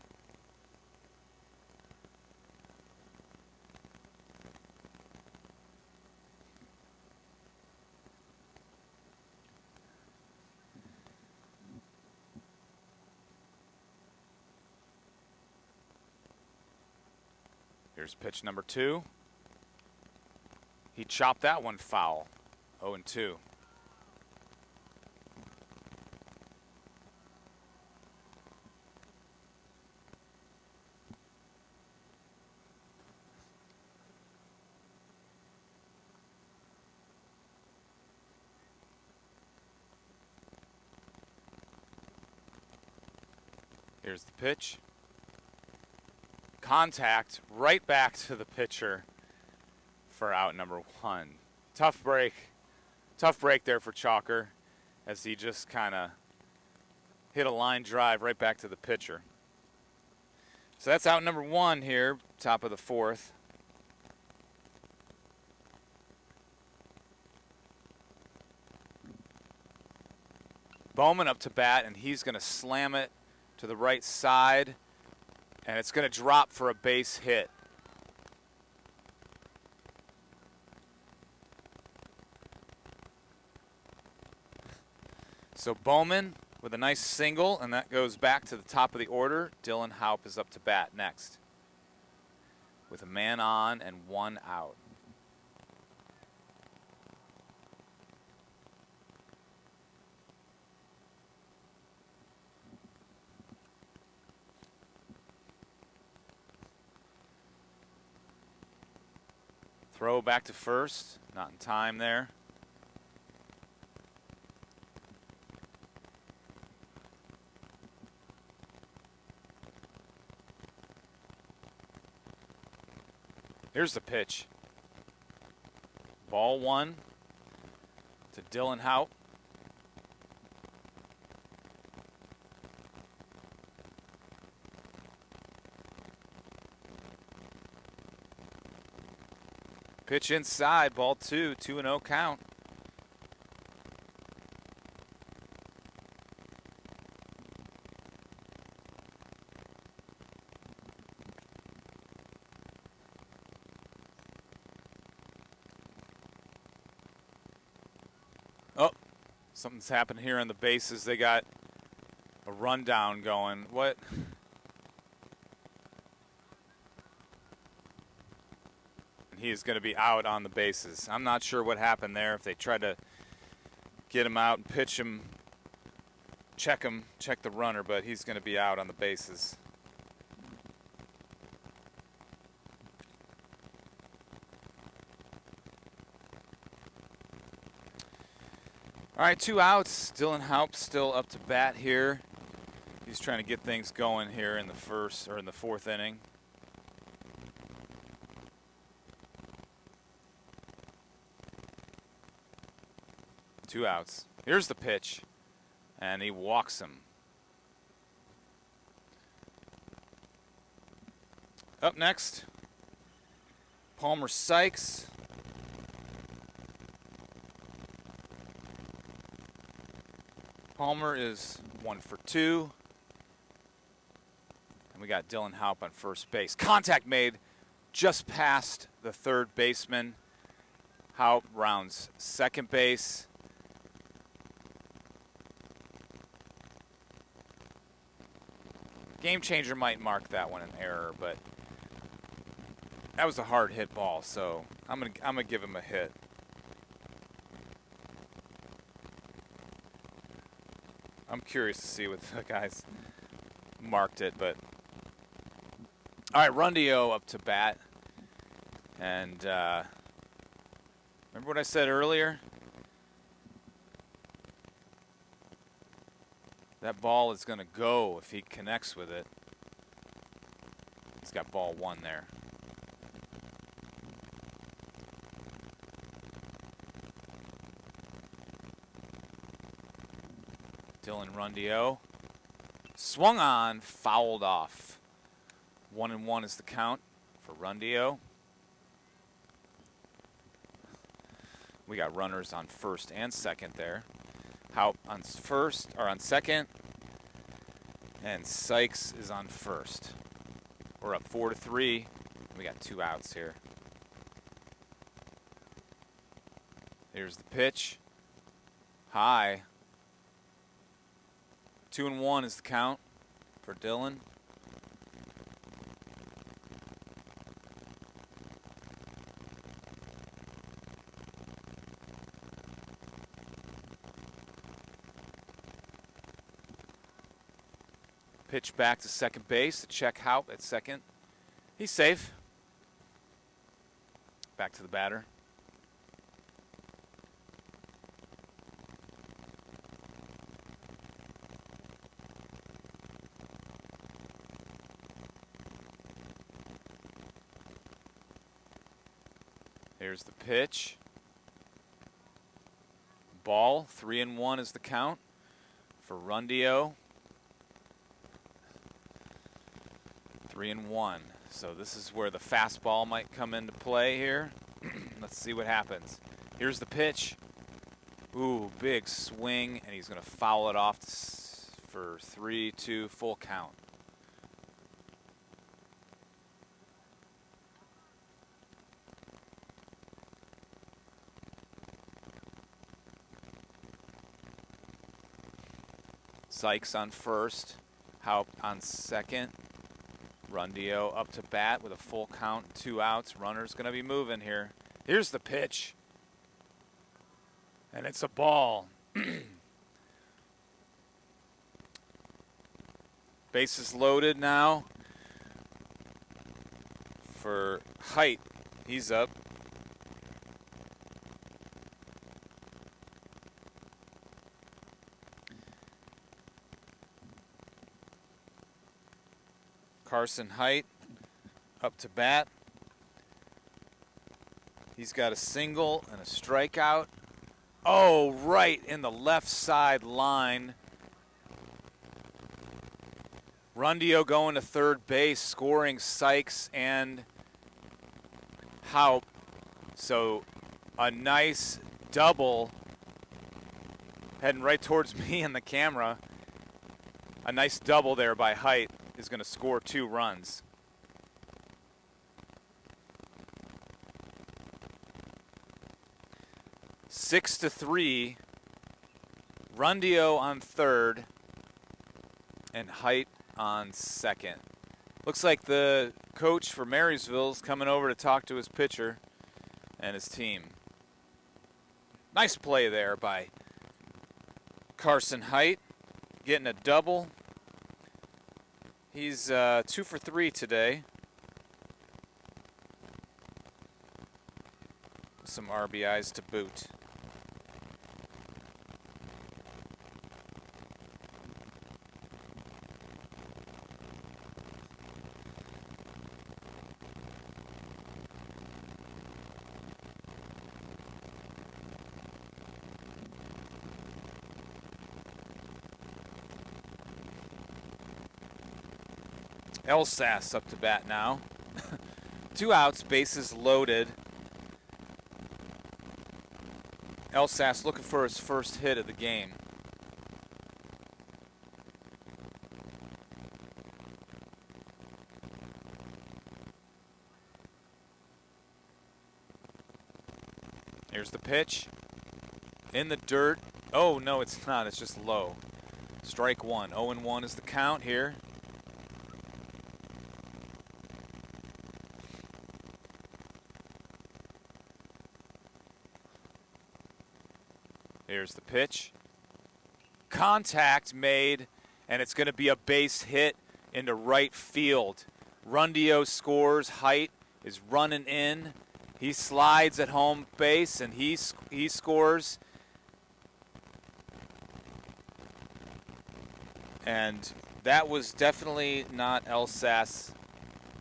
Here's pitch number 2. He chopped that one foul. 0-2. Here's the pitch. Contact right back to the pitcher for out number 1. Tough break there for Chalker as he just kind of hit a line drive right back to the pitcher. So that's out number 1 here, top of the 4th. Bowman up to bat, and he's going to slam it to the right side. And it's going to drop for a base hit. So Bowman with a nice single, and that goes back to the top of the order. Dylan Haupt is up to bat next with a man on and 1 out. Throw back to first, not in time there. Here's the pitch. Ball 1 to Dylan Houp. Pitch inside, ball 2, 2-0 count. Oh, something's happened here on the bases. They got a rundown going. What? He is going to be out on the bases. I'm not sure what happened there. If they tried to get him out and pitch him, check the runner, but he's going to be out on the bases. All right, 2 outs. Dylan Houp still up to bat here. He's trying to get things going here in the fourth inning. 2 outs. Here's the pitch, and he walks him. Up next, Palmer Sykes. Palmer is 1 for 2. And we got Dylan Houp on first base. Contact made just past the third baseman. Houp rounds second base. Game changer might mark that one an error, but that was a hard hit ball, so I'm gonna give him a hit. I'm curious to see what the guys marked it, but all right, Rundio up to bat, and remember what I said earlier? That ball is going to go if he connects with it. He's got ball 1 there. Dylan Rundio. Swung on, fouled off. 1-1 is the count for Rundio. We got runners on first and second there. Houp on first, or on second, and Sykes is on first. We're up 4-3. We got 2 outs here. Here's the pitch. High. 2-1 is the count for Dylan. Pitch back to second base to check Houp at second. He's safe. Back to the batter. Here's the pitch. Ball, 3-1 is the count for Rundio. 3-1. So this is where the fastball might come into play here. Let's see what happens. Here's the pitch. Ooh, big swing, and he's going to foul it off for 3-2 full count. Sykes on first, Houp on second. Rundio up to bat with a full count, 2 outs. Runner's going to be moving here. Here's the pitch. And it's a ball. Bases loaded now for Height. He's up. Carson Height up to bat. He's got a single and a strikeout. Oh, right in the left side line. Rundio going to third base, scoring Sykes and Haupt. So a nice double heading right towards me and the camera. A nice double there by Haidt is going to score 2 runs. Six to 3. Rundio on third and Haidt on second. Looks like the coach for Marysville is coming over to talk to his pitcher and his team. Nice play there by Carson Haidt, getting a double. He's 2 for 3 today. Some RBIs to boot. Elsas up to bat now. 2 outs, bases loaded. Elsas looking for his first hit of the game. Here's the pitch. In the dirt. Oh, no, it's not. It's just low. Strike 1. 0-1 is the count here. Here's the pitch. Contact made, and it's going to be a base hit into right field. Rundio scores. Haidt is running in. He slides at home base, and he scores. And that was definitely not Elsas.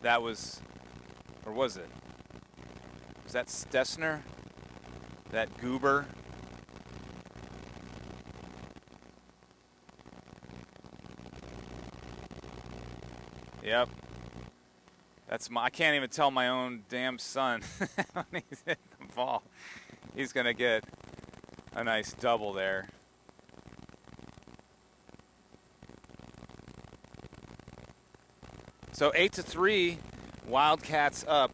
That was, or was it? Was that Stessner? That goober? Yep. That's I can't even tell my own damn son when he's hit the ball. He's going to get a nice double there. So 8-3, Wildcats up.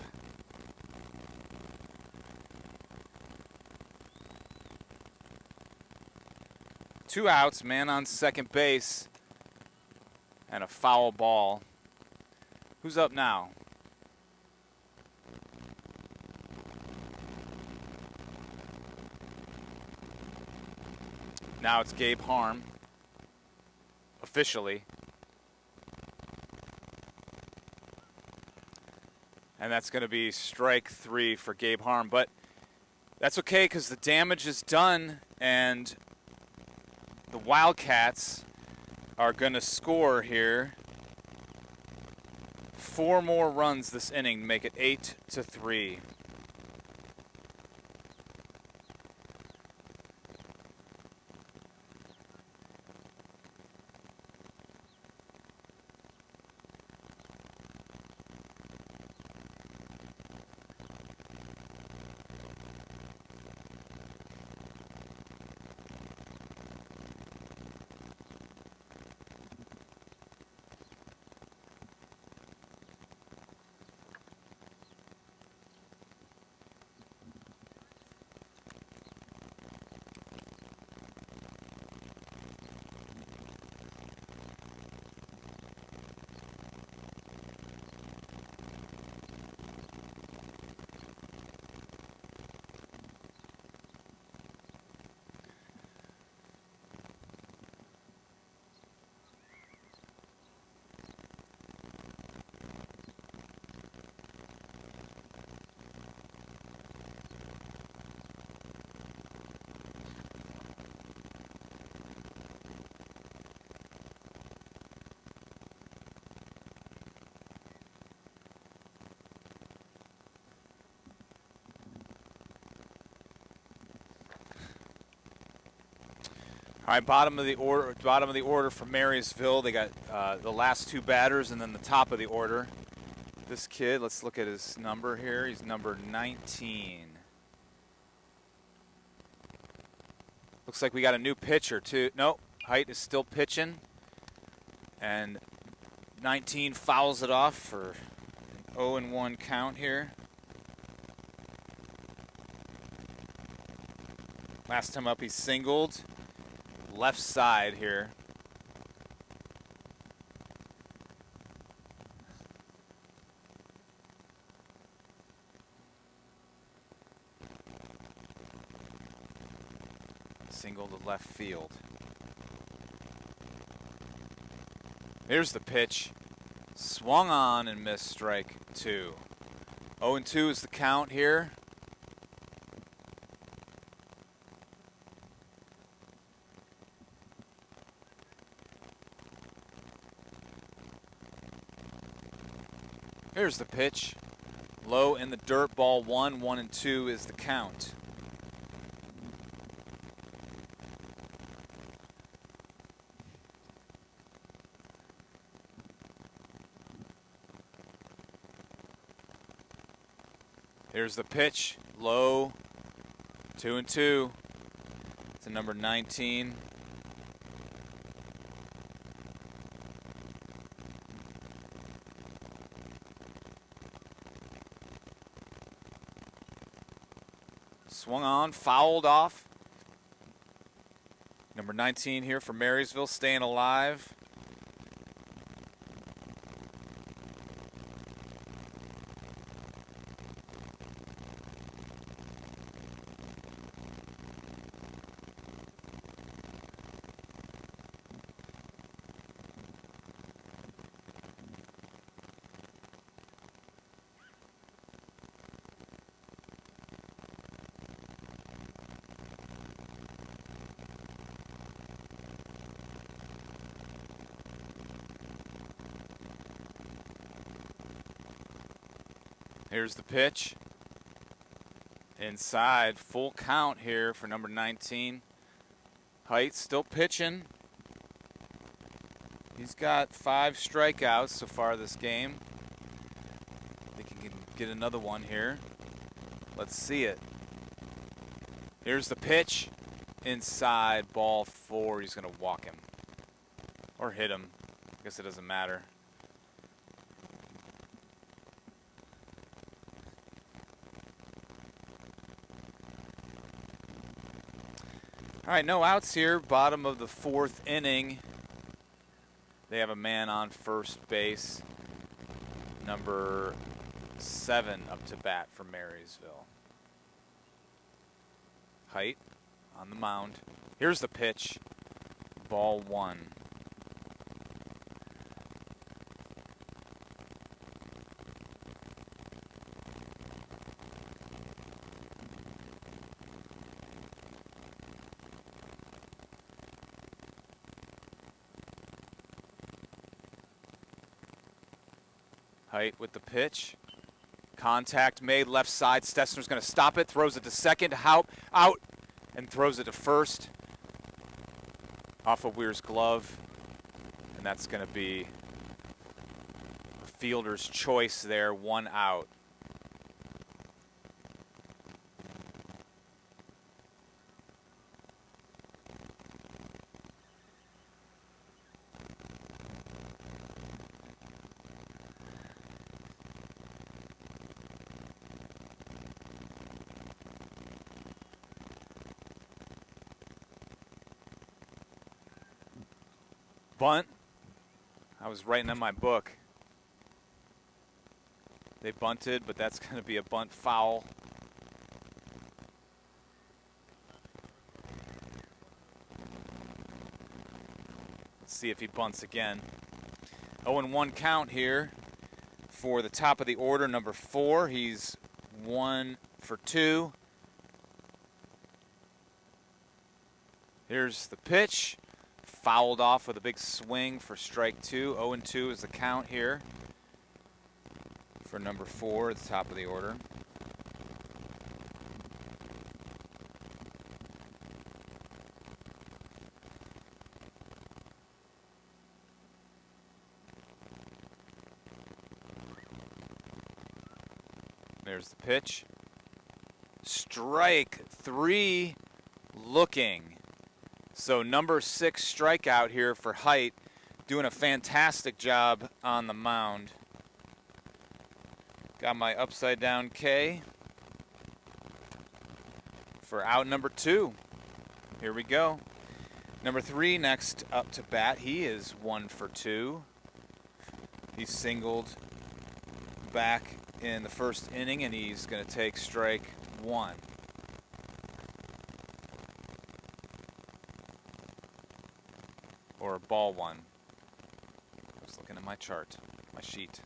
Two outs, man on second base, and a foul ball. Who's up now? Now it's Gabe Harm, officially. And that's going to be strike 3 for Gabe Harm. But that's okay because the damage is done, and the Wildcats are going to score here. 4 more runs this inning to make it 8-3. All right, bottom of the order for Marysville. They got the last two batters and then the top of the order. This kid, let's look at his number here. He's number 19. Looks like we got a new pitcher too. No, Height is still pitching. And 19 fouls it off for an 0-1 count here. Last time up he singled. Left side here. Single to left field. Here's the pitch. Swung on and missed, strike 2. 0-2 is the count here. Here's the pitch. Low in the dirt, ball 1. 1-2 is the count. Here's the pitch. Low. 2-2. To number 19. Swung on, fouled off. Number 19 here for Marysville, staying alive. Here's the pitch. Inside, full count here for number 19. Height still pitching. He's got 5 strikeouts so far this game. I think he can get another one here. Let's see it. Here's the pitch. Inside, ball 4. He's going to walk him. Or hit him. I guess it doesn't matter. All right, no outs here. Bottom of the 4th inning. They have a man on first base. Number 7 up to bat for Marysville. Height on the mound. Here's the pitch. Ball 1. Height with the pitch. Contact made left side. Stessner's going to stop it. Throws it to second. Out. And throws it to first. Off of Weir's glove. And that's going to be a fielder's choice there. 1 out. Bunt. I was writing in my book. They bunted, but that's going to be a bunt foul. Let's see if he bunts again. 0-1 count here for the top of the order, number 4. He's 1 for 2. Here's the pitch. Fouled off with a big swing for strike 2. 0-2 is the count here for number 4 at the top of the order. There's the pitch. Strike 3 looking. So number 6 strikeout here for Height, doing a fantastic job on the mound. Got my upside down K for out number 2. Here we go. Number 3 next up to bat. He is 1 for 2. He singled back in the first inning, and he's going to take strike 1. Or ball 1. I was looking at my chart, my sheet.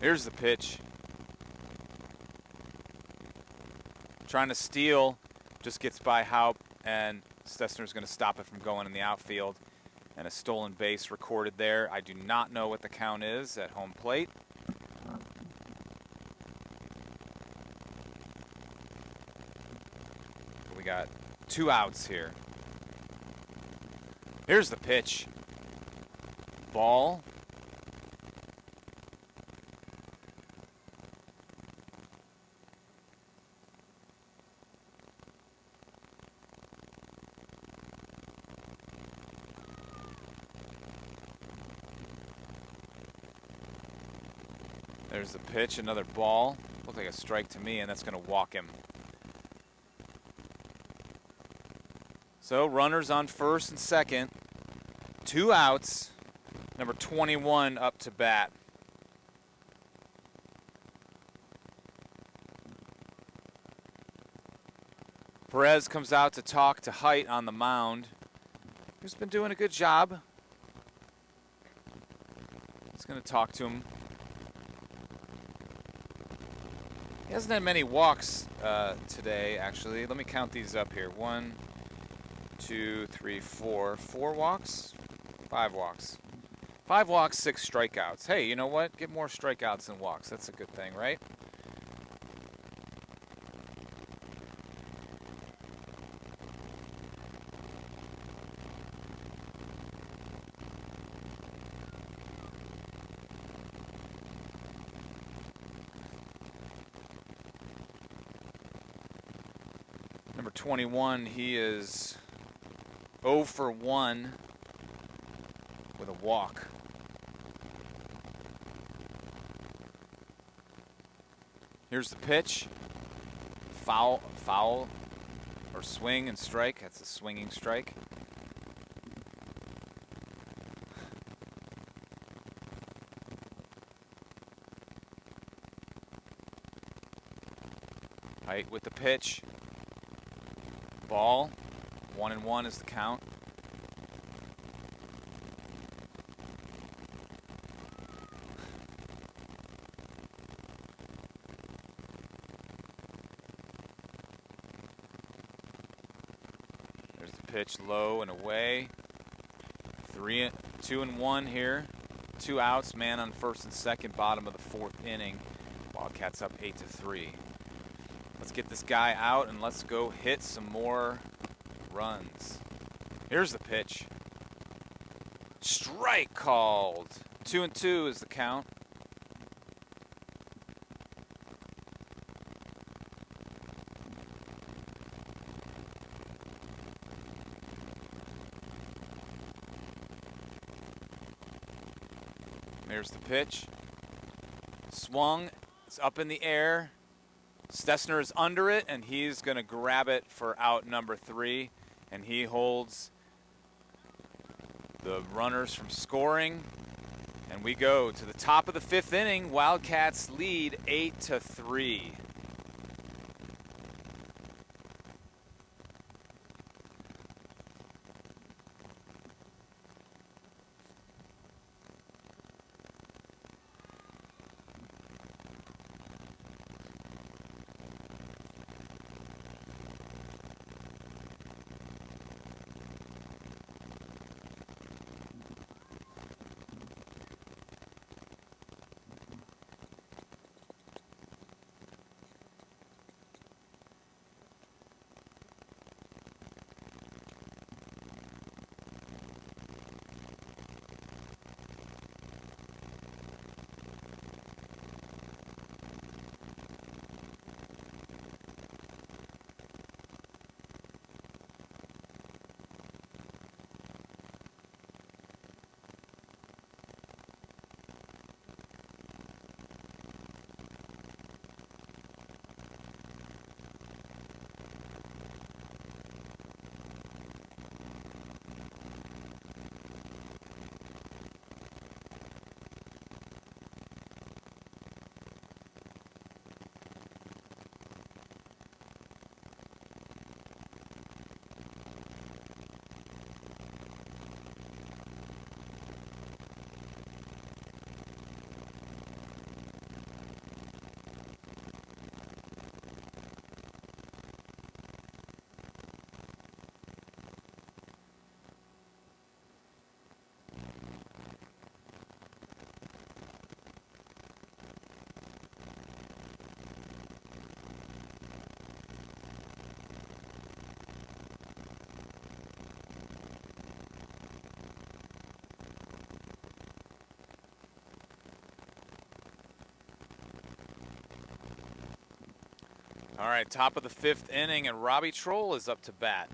Here's the pitch. Trying to steal, just gets by Haupt, and Stessner's going to stop it from going in the outfield. And a stolen base recorded there. I do not know what the count is at home plate. We got 2 outs here. Here's the pitch. Ball. There's the pitch, another ball. Looked like a strike to me, and that's going to walk him. So runners on first and second. 2 outs. Number 21 up to bat. Perez comes out to talk to Height on the mound, who's been doing a good job. He's going to talk to him. He hasn't had many walks today, actually. Let me count these up here. 1, 2, 3, 4. 4 walks? 5 walks. 5 walks, 6 strikeouts. Hey, you know what? Get more strikeouts than walks. That's a good thing, right? Number 21, he is 0 for 1 with a walk. Here's the pitch. Foul, or swing and strike. That's a swinging strike. Height with the pitch. Ball. 1-1 is the count. There's the pitch, low and away. 2-1 here. 2 outs, man on first and second, bottom of the 4th inning. Wildcats up 8-3. Let's get this guy out and let's go hit some more runs. Here's the pitch. Strike called. 2-2 is the count. There's the pitch. Swung. It's up in the air. Stessner is under it, and he's going to grab it for out number 3. And he holds the runners from scoring. And we go to the top of the 5th inning. Wildcats lead 8-3. All right, top of the 5th inning, and Robbie Troll is up to bat.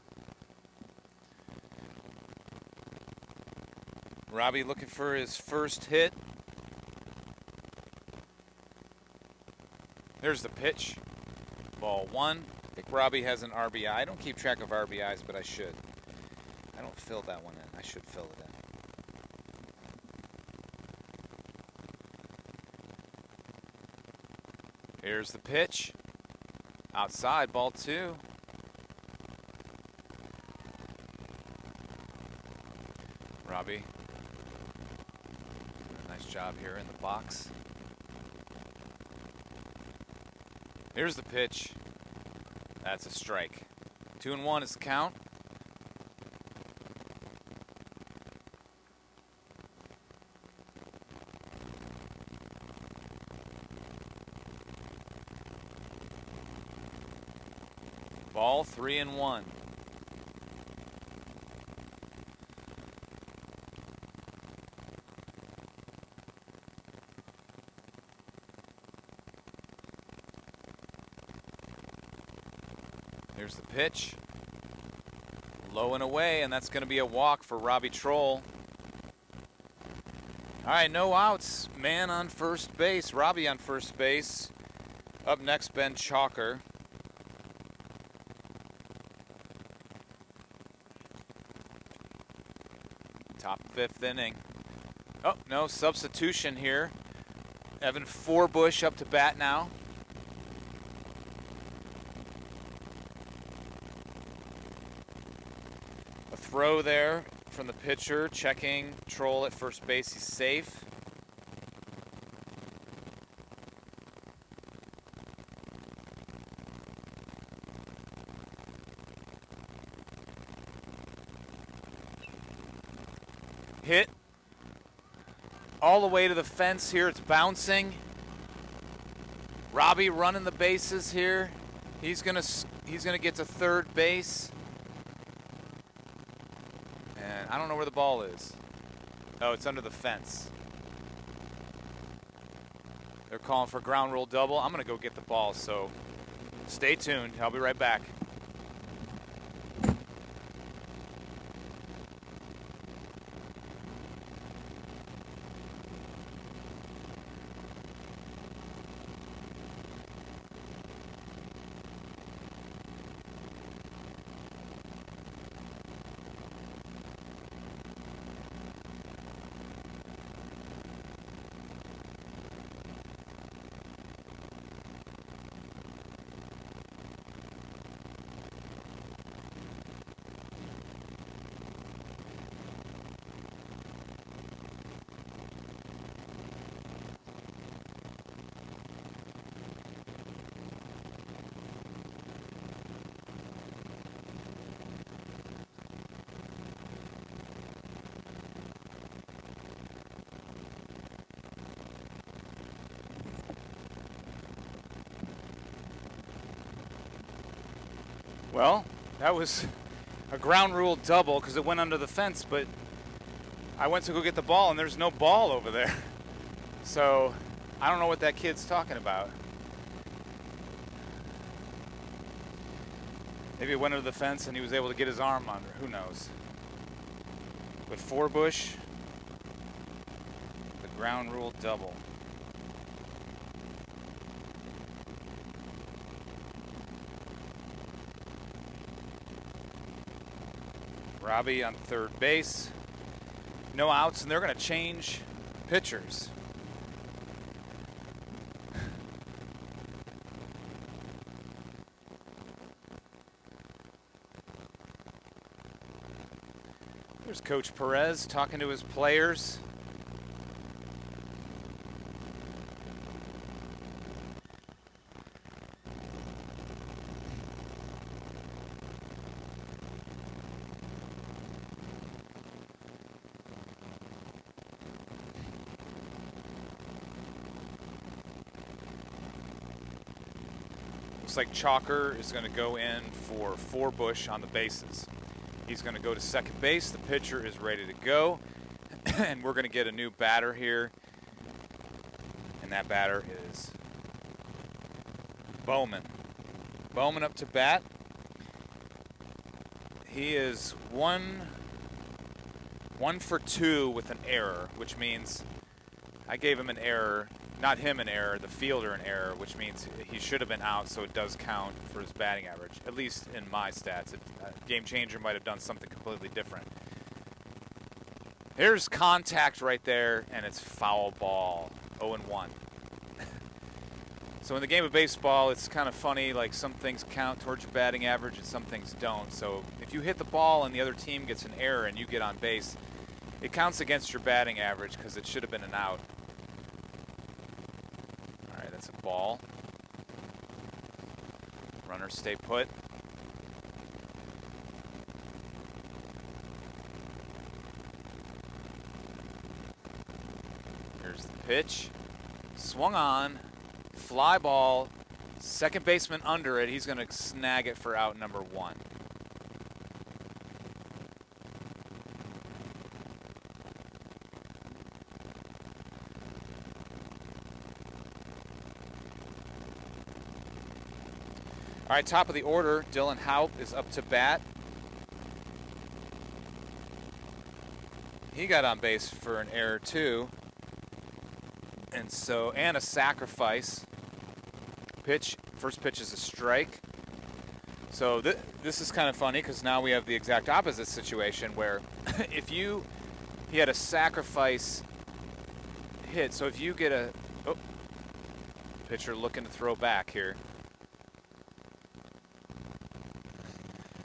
Robbie looking for his first hit. There's the pitch. Ball 1. I think Robbie has an RBI. I don't keep track of RBIs, but I should. I don't fill that one in. I should fill it in. Here's the pitch. Outside, ball 2. Robbie doing a nice job here in the box. Here's the pitch. That's a strike. 2-1 is the count. Ball 3-1. Here's the pitch. Low and away, and that's going to be a walk for Robbie Troll. All right, no outs. Man on first base. Robbie on first base. Up next, Ben Chalker. Top 5th inning. Oh, no, substitution here. Evan Forbush up to bat now. A throw there from the pitcher, checking Troll at first base. He's safe. Hit all the way to the fence here. It's bouncing. Robbie running the bases here. He's gonna get to third base. And I don't know where the ball is. Oh, it's under the fence. They're calling for ground rule double. I'm gonna go get the ball, so stay tuned. I'll be right back. Well, that was a ground rule double because it went under the fence, but I went to go get the ball and there's no ball over there. So I don't know what that kid's talking about. Maybe it went under the fence and he was able to get his arm under. Who knows? But Forbush, the ground rule double. Robbie on third base. No outs, and they're going to change pitchers. There's Coach Perez talking to his players. Looks like Chalker is going to go in for Forbush on the bases. He's going to go to second base. The pitcher is ready to go. And we're going to get a new batter here. And that batter is Bowman. Bowman up to bat. He is one for 2 with an error, which means I gave him an error. Not him an error, the fielder an error, which means he should have been out, so it does count for his batting average, at least in my stats. Game Changer might have done something completely different. Here's contact right there, and it's foul ball, 0-1. So in the game of baseball, it's kind of funny, like some things count towards your batting average and some things don't. So if you hit the ball and the other team gets an error and you get on base, it counts against your batting average because it should have been an out. That's a ball. Runners stay put. Here's the pitch. Swung on. Fly ball. Second baseman under it. He's going to snag it for out number 1. All right, top of the order, Dylan Haupt is up to bat. He got on base for an error too. And a sacrifice. First pitch is a strike. So this is kind of funny because now we have the exact opposite situation where he had a sacrifice hit. So if you get pitcher looking to throw back here.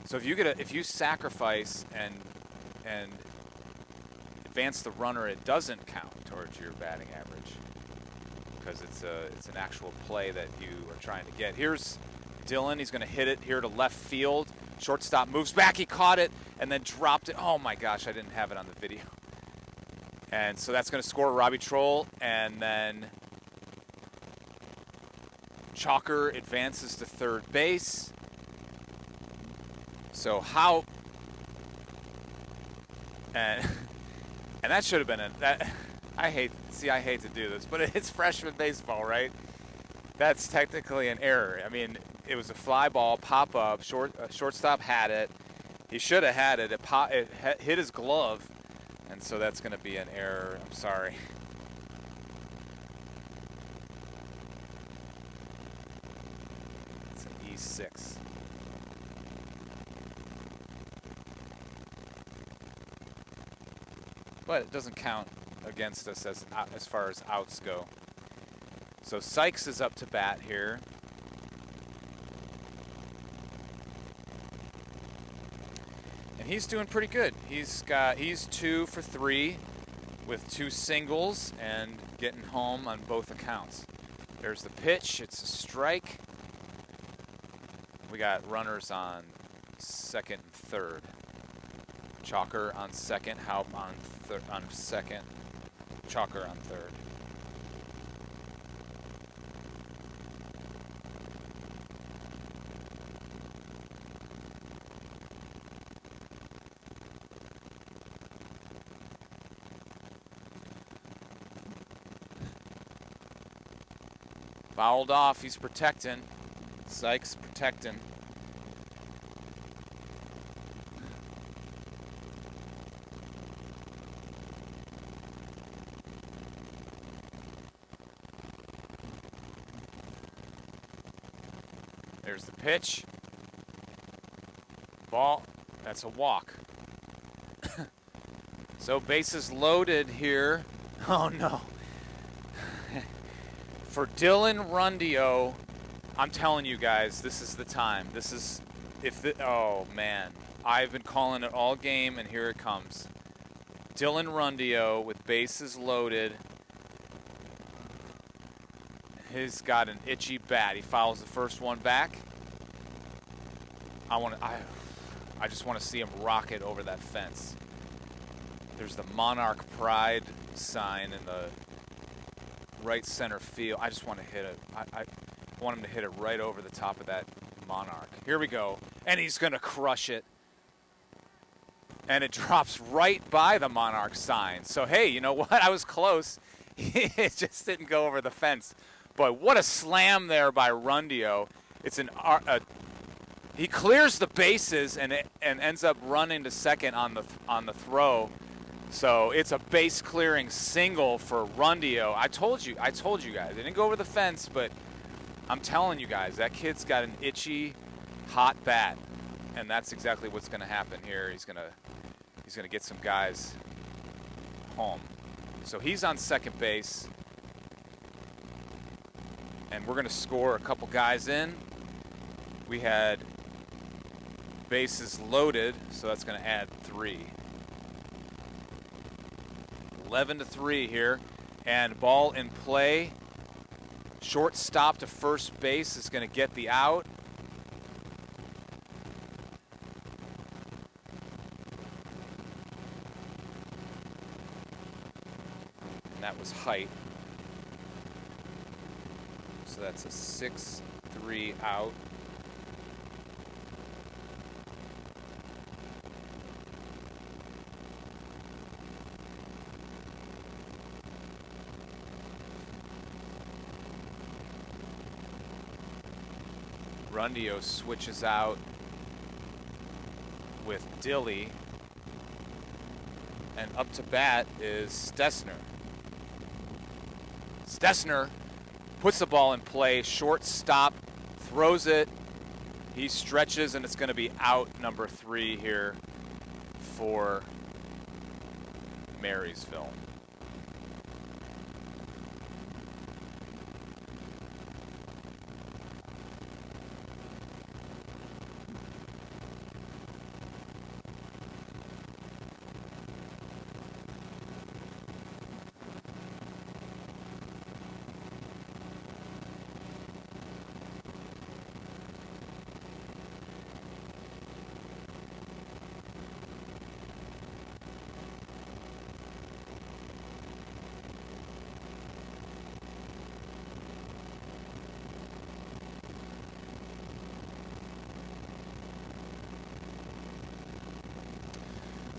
So if you sacrifice and advance the runner, it doesn't count towards your batting average because it's an actual play that you are trying to get. Here's Dylan. He's going to hit it here to left field. Shortstop moves back. He caught it and then dropped it. Oh my gosh, I didn't have it on the video. And so that's going to score Robbie Troll, and then Chalker advances to third base. So Haupt, and that should have been I hate to do this, but it's freshman baseball, right? That's technically an error. I mean, it was a fly ball, pop up, shortstop had it. He should have had it. It hit his glove, and so that's going to be an error. I'm sorry. It's an E6. But it doesn't count against us as far as outs go. So Sykes is up to bat here. And he's doing pretty good. He's 2 for 3 with 2 singles and getting home on both accounts. There's the pitch. It's a strike. We got runners on second and third. Chalker on second, Haupt on second, Chalker on third. Fouled off, he's protecting. Sykes protecting. There's the pitch. Ball. That's a walk. So bases loaded here. Oh no. For Dylan Rundio, I'm telling you guys, this is the time. This is oh man. I've been calling it all game and here it comes. Dylan Rundio with bases loaded. He's got an itchy bat. He fouls the first one back. I just want to see him rocket over that fence. There's the Monarch Pride sign in the right center field. I just want to hit it. I want him to hit it right over the top of that Monarch. Here we go. And he's going to crush it. And it drops right by the Monarch sign. So, hey, you know what? I was close. It just didn't go over the fence. But what a slam there by Rundio. It's he clears the bases and ends up running to second on the throw. So it's a base clearing single for Rundio. I told you guys. It didn't go over the fence, but I'm telling you guys, that kid's got an itchy, hot bat, and that's exactly what's going to happen here. He's gonna get some guys home. So he's on second base, and we're going to score a couple guys in. We had bases loaded, so that's going to add 3. 11-3 here, and ball in play. Shortstop to first base is going to get the out. And that was Height. So that's a 6-3 out. Rundio switches out with Dilly, and up to bat is Stessner. Stessner puts the ball in play, shortstop, throws it, he stretches, and it's going to be out number 3 here for Marysville.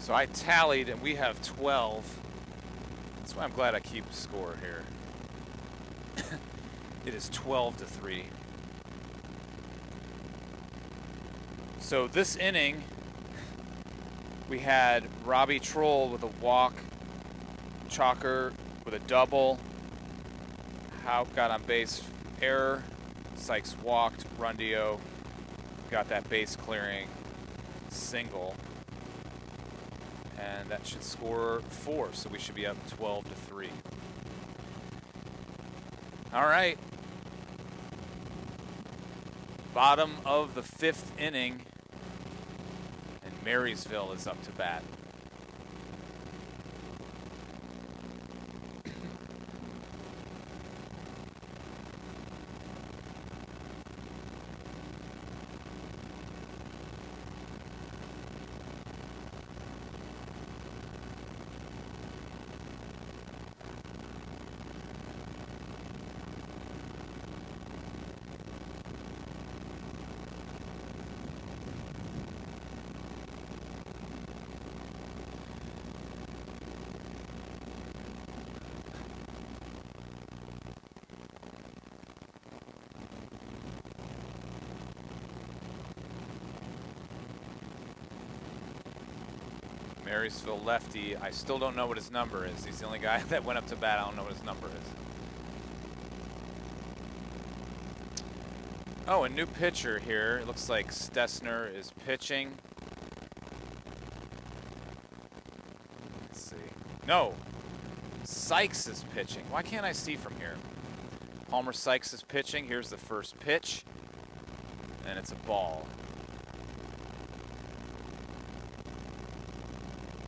So I tallied, and we have 12. That's why I'm glad I keep score here. It is 12-3. So this inning, we had Robbie Troll with a walk, Chalker with a double, Houck got on base error, Sykes walked, Rundio got that base clearing single. And that should score 4, so we should be up 12-3. All right. Bottom of the 5th inning, and Marysville is up to bat. Marysville lefty. I still don't know what his number is. He's the only guy that went up to bat. I don't know what his number is. Oh, a new pitcher here. It looks like Stessner is pitching. Let's see. No. Sykes is pitching. Why can't I see from here? Palmer Sykes is pitching. Here's the first pitch. And it's a ball.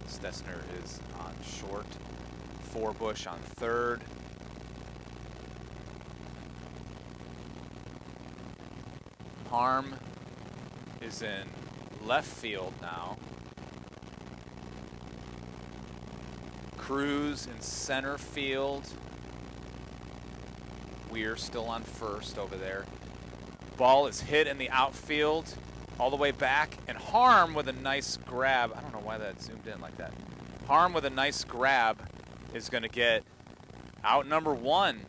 Stessner is on short. Forbush on third. Harm is in left field now. Cruz in center field. Weir still on first over there. Ball is hit in the outfield all the way back, and Harm with a nice grab. I don't know why that zoomed in like that. Harm with a nice grab is going to get out number 1.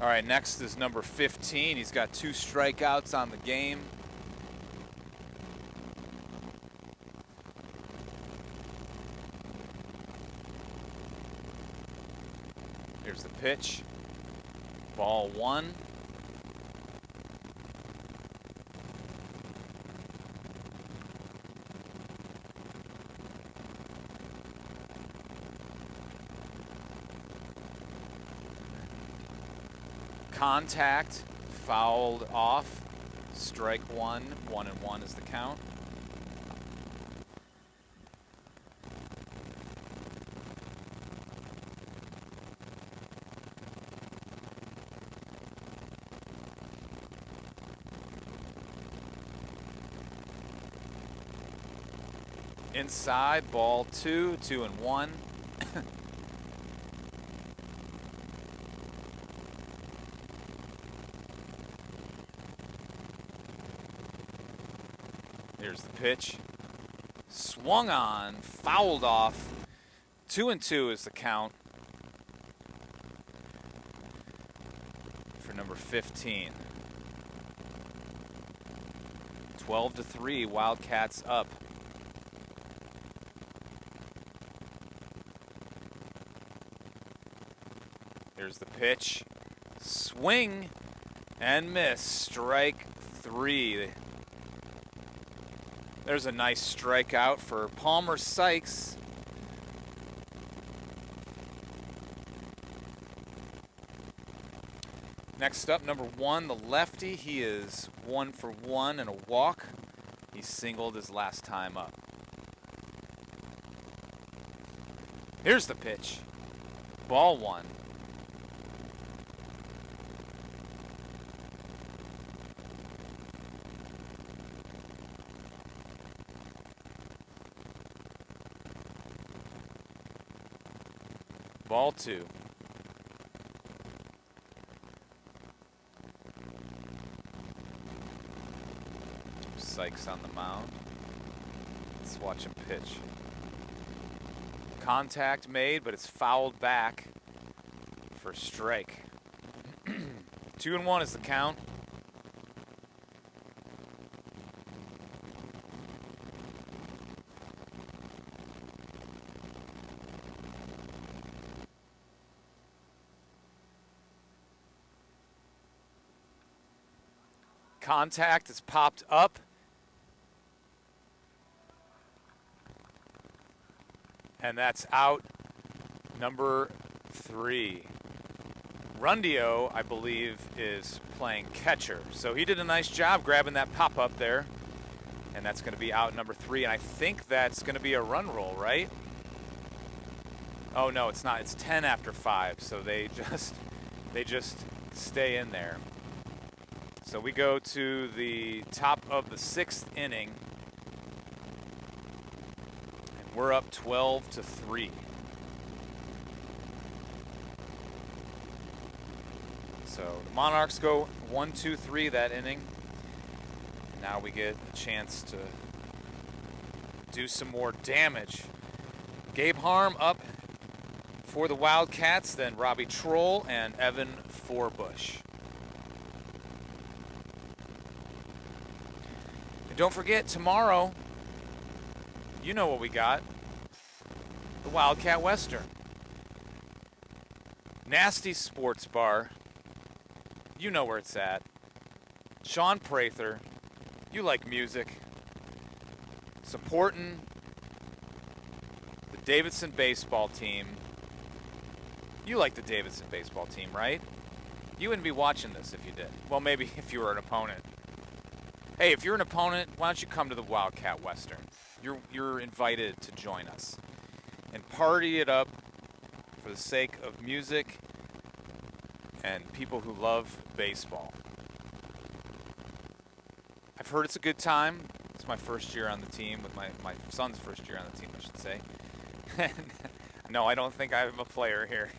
All right, next is number 15. He's got 2 strikeouts on the game. Here's the pitch. Ball 1. Contact, fouled off, strike 1, 1-1 is the count. Inside, ball 2, 2-1. Here's the pitch. Swung on, fouled off. 2-2 is the count for number 15. 12-3, Wildcats up. Here's the pitch. Swing and miss. Strike 3. There's a nice strikeout for Palmer Sykes. Next up, number 1, the lefty. He is 1 for 1 and a walk. He singled his last time up. Here's the pitch. Ball 1. Ball 2. Sykes on the mound. Let's watch him pitch. Contact made, but it's fouled back for strike. 2-1 is the count. Contact is popped up. And that's out number 3. Rundio, I believe, is playing catcher. So he did a nice job grabbing that pop-up there. And that's going to be out number 3. And I think that's going to be a run roll, right? Oh, no, it's not. It's 10 after 5. So they just stay in there. So we go to the top of the 6th inning. And we're up 12-3. So the Monarchs go 1-2-3 that inning. Now we get a chance to do some more damage. Gabe Harm up for the Wildcats, then Robbie Troll and Evan Forbush. And don't forget, tomorrow, you know what we got. The Wildcat Western. Nasty Sports Bar. You know where it's at. Sean Prather. You like music. Supporting the Davidson baseball team. You like the Davidson baseball team, right? You wouldn't be watching this if you did. Well, maybe if you were an opponent. Hey, if you're an opponent, why don't you come to the Wildcat Western? You're invited to join us and party it up for the sake of music and people who love baseball. I've heard it's a good time. It's my first year on the team, with my son's first year on the team, I should say. No, I don't think I'm a player here.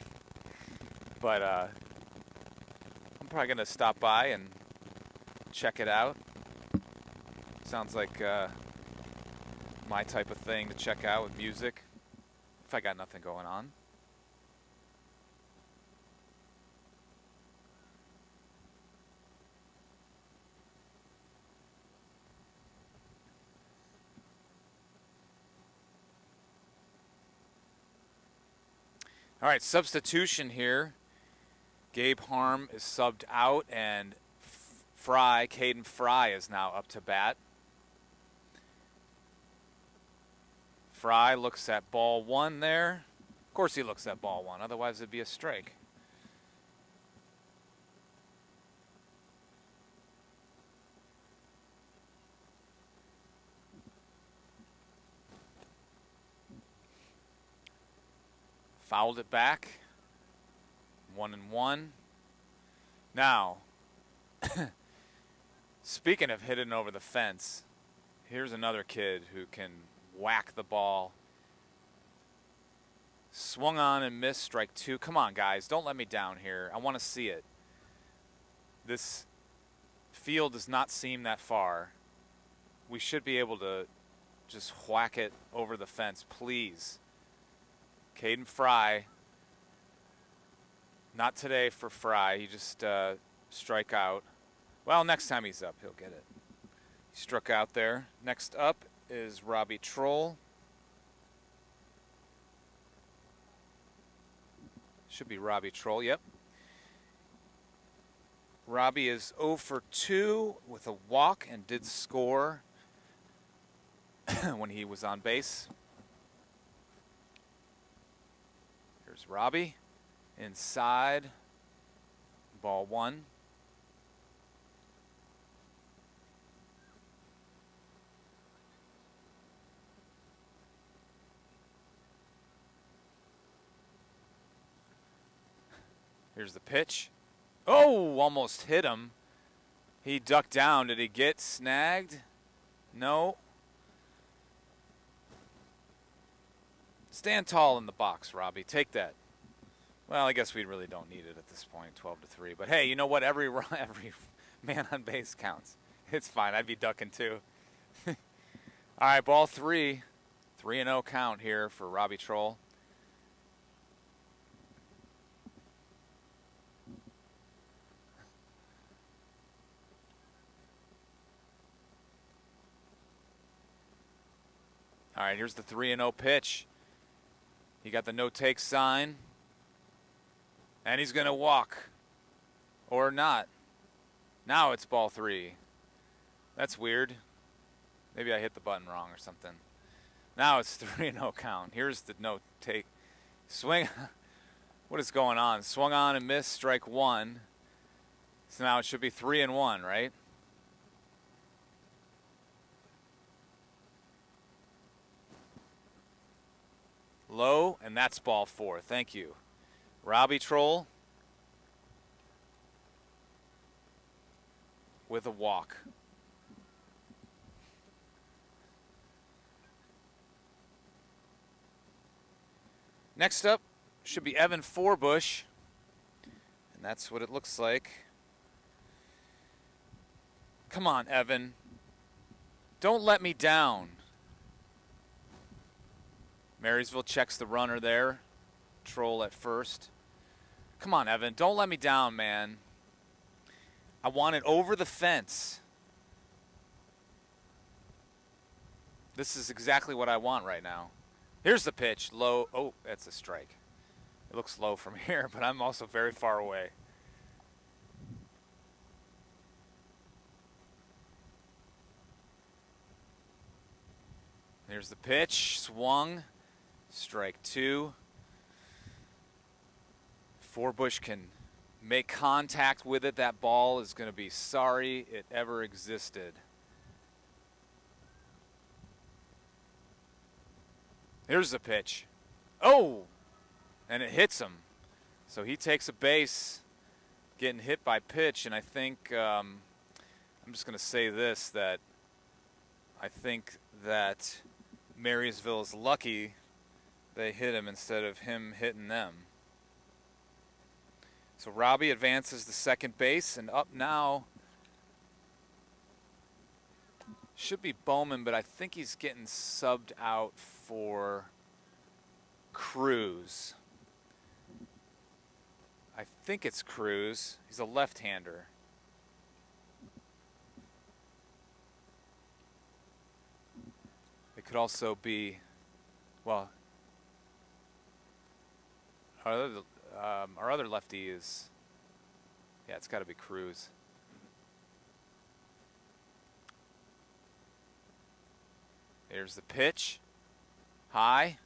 But I'm probably going to stop by and check it out. Sounds like my type of thing to check out with music, if I got nothing going on. All right, substitution here. Gabe Harm is subbed out, and Caden Fry is now up to bat. Fry looks at ball one there. Of course he looks at ball one, otherwise it'd be a strike. Fouled it back. 1-1. Now, speaking of hitting over the fence, here's another kid who can whack the ball. Swung on and missed, strike two. Come on, guys, don't let me down here. I want to see it. This field does not seem that far. We should be able to just whack it over the fence, please. Caden Fry. Not today for Fry. He just strike out. Well, next time he's up, he'll get it. He struck out there. Next up is Robbie Troll. Should be Robbie Troll, yep. Robbie is 0 for 2 with a walk and did score when he was on base. Here's Robbie. Inside. Ball one. Here's the pitch. Oh, almost hit him. He ducked down. Did he get snagged? No. Stand tall in the box, Robbie. Take that. Well, I guess we really don't need it at this point, 12-3. But hey, you know what? Every man on base counts. It's fine. I'd be ducking too. All right, ball three. 3-0 count here for Robbie Troll. All right, here's the 3-0 pitch. He got the no-take sign. And he's going to walk. Or not. Now it's ball three. That's weird. Maybe I hit the button wrong or something. Now it's 3-0 count. Here's the no-take. Swing. What is going on? Swung on and missed, strike one. So now it should be 3-1, right? Low, and that's ball four. Thank you. Robbie Troll with a walk. Next up should be Evan Forbush, and that's what it looks like. Come on, Evan. Don't let me down. Marysville checks the runner there. Troll at first. Come on, Evan. Don't let me down, man. I want it over the fence. This is exactly what I want right now. Here's the pitch. Low. Oh, that's a strike. It looks low from here, but I'm also very far away. Here's the pitch. Swung. Strike two. Forbush can make contact with it. That ball is going to be sorry it ever existed. Here's the pitch. Oh! And it hits him. So he takes a base, getting hit by pitch, and I think, I'm just going to say this, that I think that Marysville is lucky they hit him instead of him hitting them. So Robbie advances to second base, and up now should be Bowman, but I think he's getting subbed out for Cruz. I think it's Cruz. He's a left-hander. It could also be, well, Our other lefty is, yeah, it's got to be Cruz. There's the pitch. High.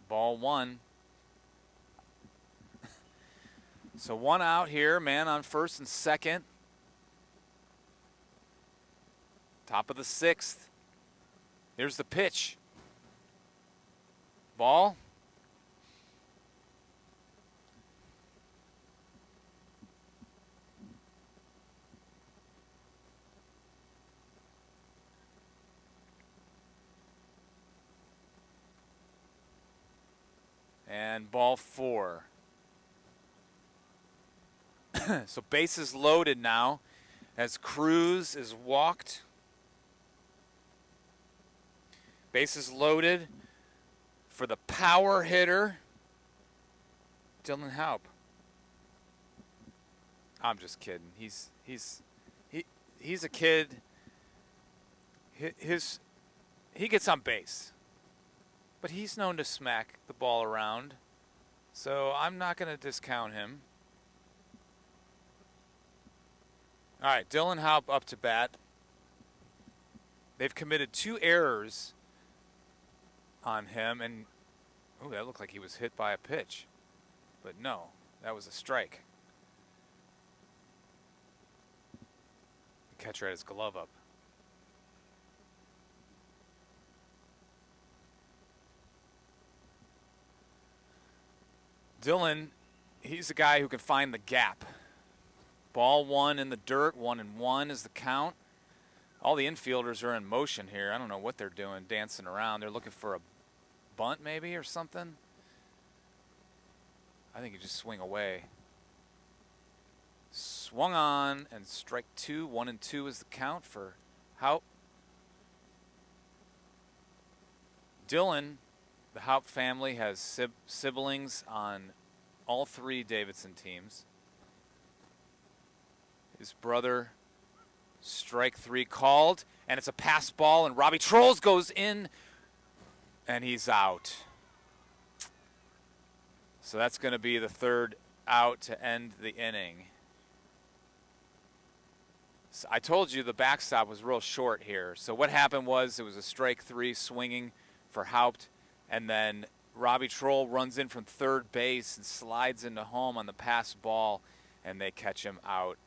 Ball one. So one out here, man on first and second. Top of the sixth. Here's the pitch. Ball. And ball four. So bases loaded now as Cruz is walked. Bases loaded for the power hitter, Dylan Haupt. I'm just kidding. He's a kid. He gets on base, but he's known to smack the ball around, so I'm not going to discount him. All right, Dylan Haupt up to bat. They've committed 2 errors on him, and oh, that looked like he was hit by a pitch, but no, that was a strike. The catcher had his glove up. Dylan, he's a guy who can find the gap. Ball one in the dirt, 1-1 is the count. All the infielders are in motion here. I don't know what they're doing, dancing around. They're looking for a bunt maybe or something. I think you just swing away. Swung on and strike 2. 1-2 is the count for Haupt. Dylan, the Haupt family, has siblings on all 3 Davidson teams. His brother, strike 3 called, and it's a pass ball, and Robbie Trolls goes in, and he's out. So that's going to be the 3rd out to end the inning. So I told you the backstop was real short here. So what happened was it was a strike 3 swinging for Haupt, and then Robbie Troll runs in from third base and slides into home on the pass ball, and they catch him out.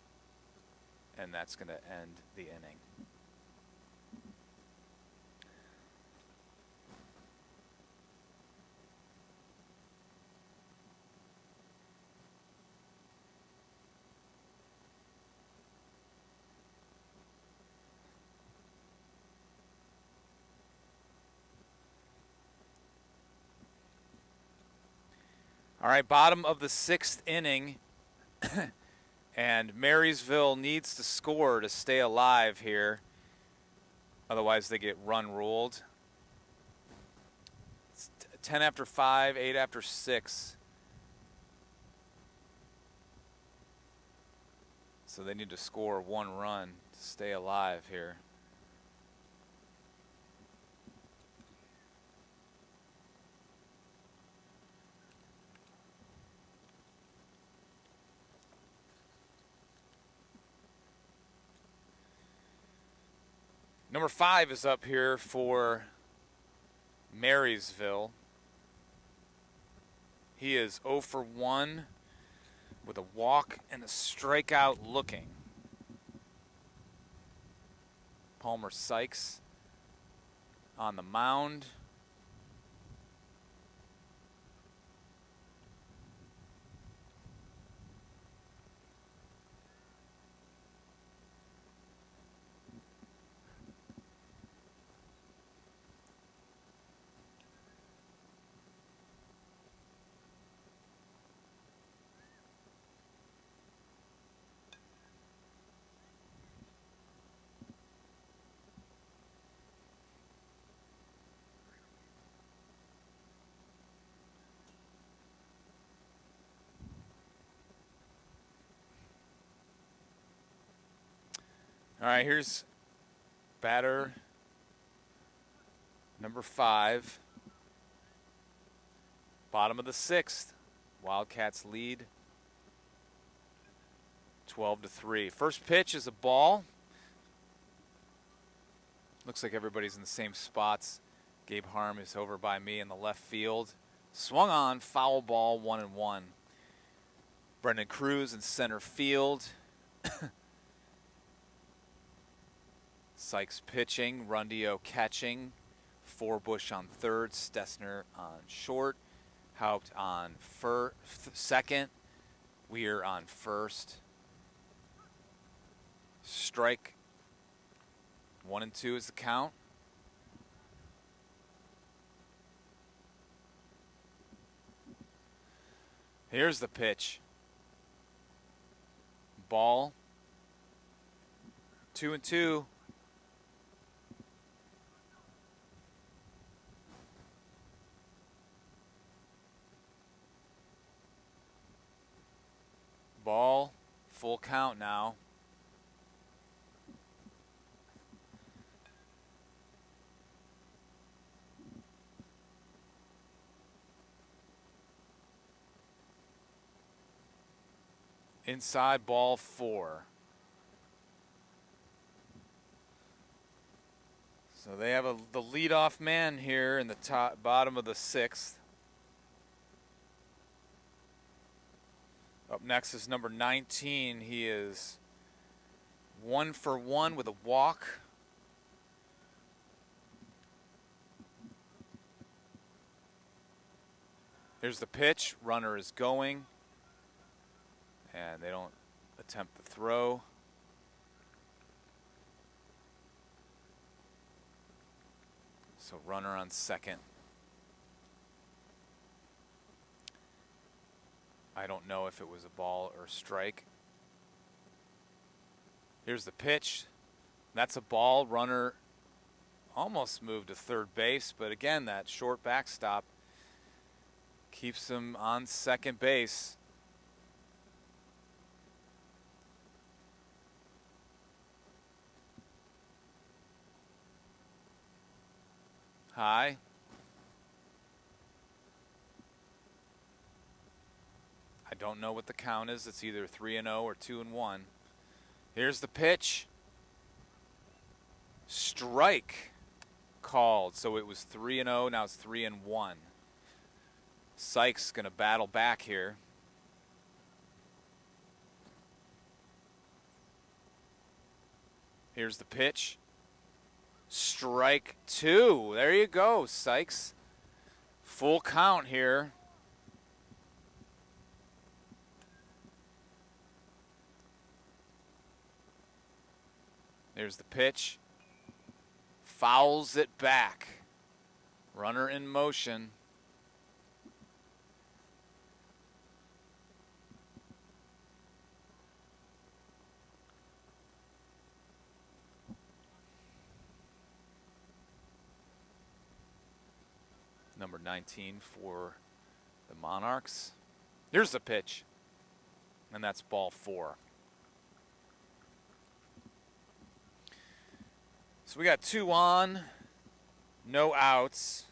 And that's going to end the inning. All right, bottom of the 6th inning. And Marysville needs to score to stay alive here. Otherwise, they get run ruled. It's 10 after 5, 8 after 6. So they need to score 1 run to stay alive here. Number 5 is up here for Marysville. He is 0 for 1 with a walk and a strikeout looking. Palmer Sykes on the mound. All right, here's batter number 5. Bottom of the 6th. Wildcats lead 12-3. First pitch is a ball. Looks like everybody's in the same spots. Gabe Harm is over by me in the left field. Swung on, foul ball, 1-1. Brendan Cruz in center field. Sykes pitching, Rundio catching. Forbush on third, Stessner on short. Haupt on second. Weir on first. Strike 1-2 is the count. Here's the pitch. Ball. 2-2. Ball. Full count now. Inside, ball 4. So they have the leadoff man here in the bottom of the 6th. Up next is number 19. He is 1 for 1 with a walk. Here's the pitch. Runner is going. And they don't attempt the throw. So runner on second. I don't know if it was a ball or strike. Here's the pitch. That's a ball. Runner almost moved to third base, but again, that short backstop keeps him on second base. High. I don't know what the count is. It's either 3-0 or 2-1. Here's the pitch. Strike called. So it was 3-0. Now it's 3-1. Sykes going to battle back here. Here's the pitch. Strike 2. There you go, Sykes. Full count here. There's the pitch. Fouls it back. Runner in motion. Number 19 for the Monarchs. Here's the pitch. And that's ball 4. So we got 2 on, no outs.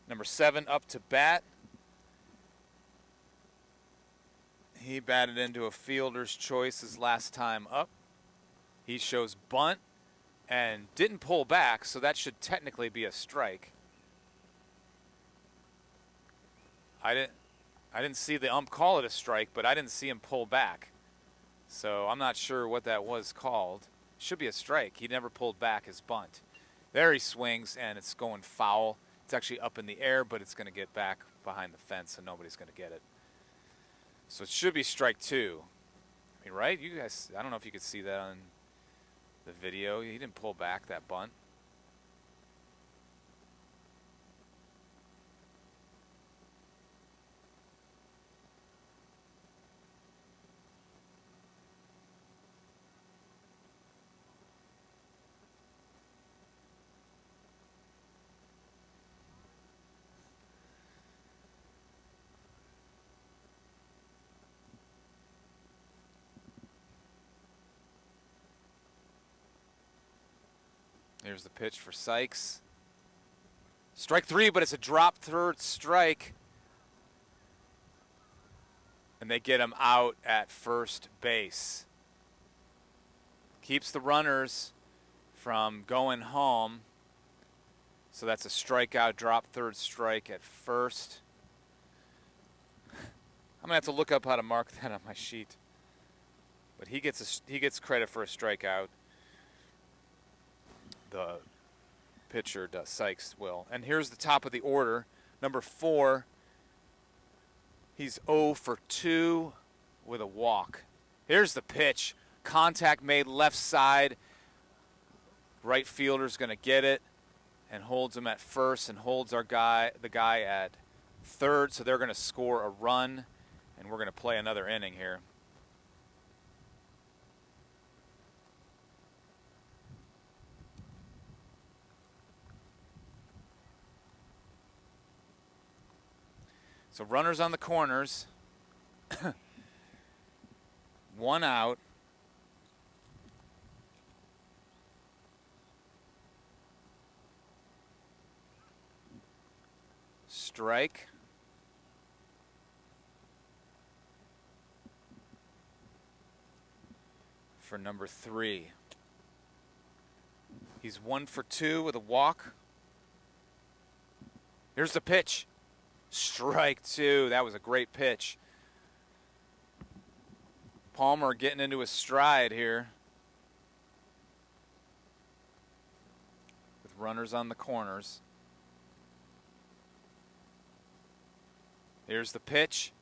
Number 7 up to bat. He batted into a fielder's choice his last time up. He shows bunt and didn't pull back, so that should technically be a strike. I didn't see the ump call it a strike, but I didn't see him pull back. So I'm not sure what that was called. Should be a strike. He never pulled back his bunt. There he swings, and it's going foul. It's actually up in the air, but it's going to get back behind the fence, and nobody's going to get it. So it should be strike 2. I mean, right? You guys, I don't know if you could see that on the video. He didn't pull back that bunt. Here's the pitch for Sykes. Strike three, but it's a drop third strike. And they get him out at first base. Keeps the runners from going home. So that's a strikeout, drop third strike at first. I'm gonna have to look up how to mark that on my sheet. But he gets credit for a strikeout. The pitcher does, Sykes will. And here's the top of the order. Number 4. He's 0 for 2 with a walk. Here's the pitch. Contact made left side. Right fielder's going to get it and holds him at first and holds the guy at third. So they're going to score a run, and we're going to play another inning here. So runners on the corners. 1 out. Strike. For number 3. He's 1 for 2 with a walk. Here's the pitch. Strike 2. That was a great pitch. Palmer getting into his stride here. With runners on the corners. Here's the pitch.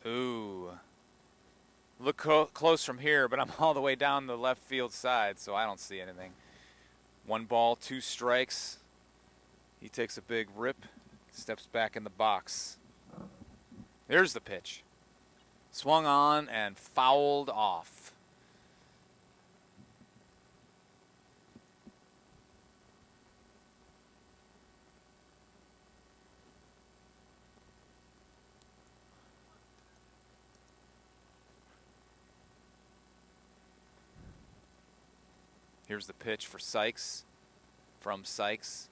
Ooh. Look close from here, but I'm all the way down the left field side, so I don't see anything. 1 ball, 2 strikes. He takes a big rip. Steps back in the box. There's the pitch. Swung on and fouled off. Here's the pitch for Sykes. From Sykes.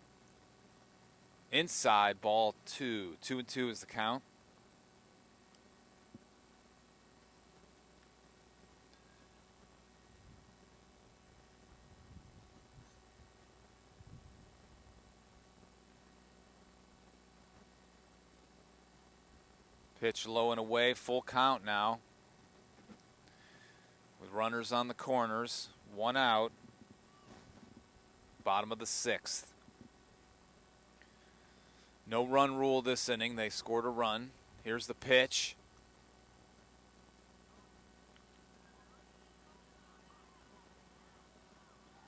Inside, ball 2. 2-2 is the count. Pitch low and away, full count now. With runners on the corners, 1 out. Bottom of the 6th. No run rule this inning. They scored a run. Here's the pitch.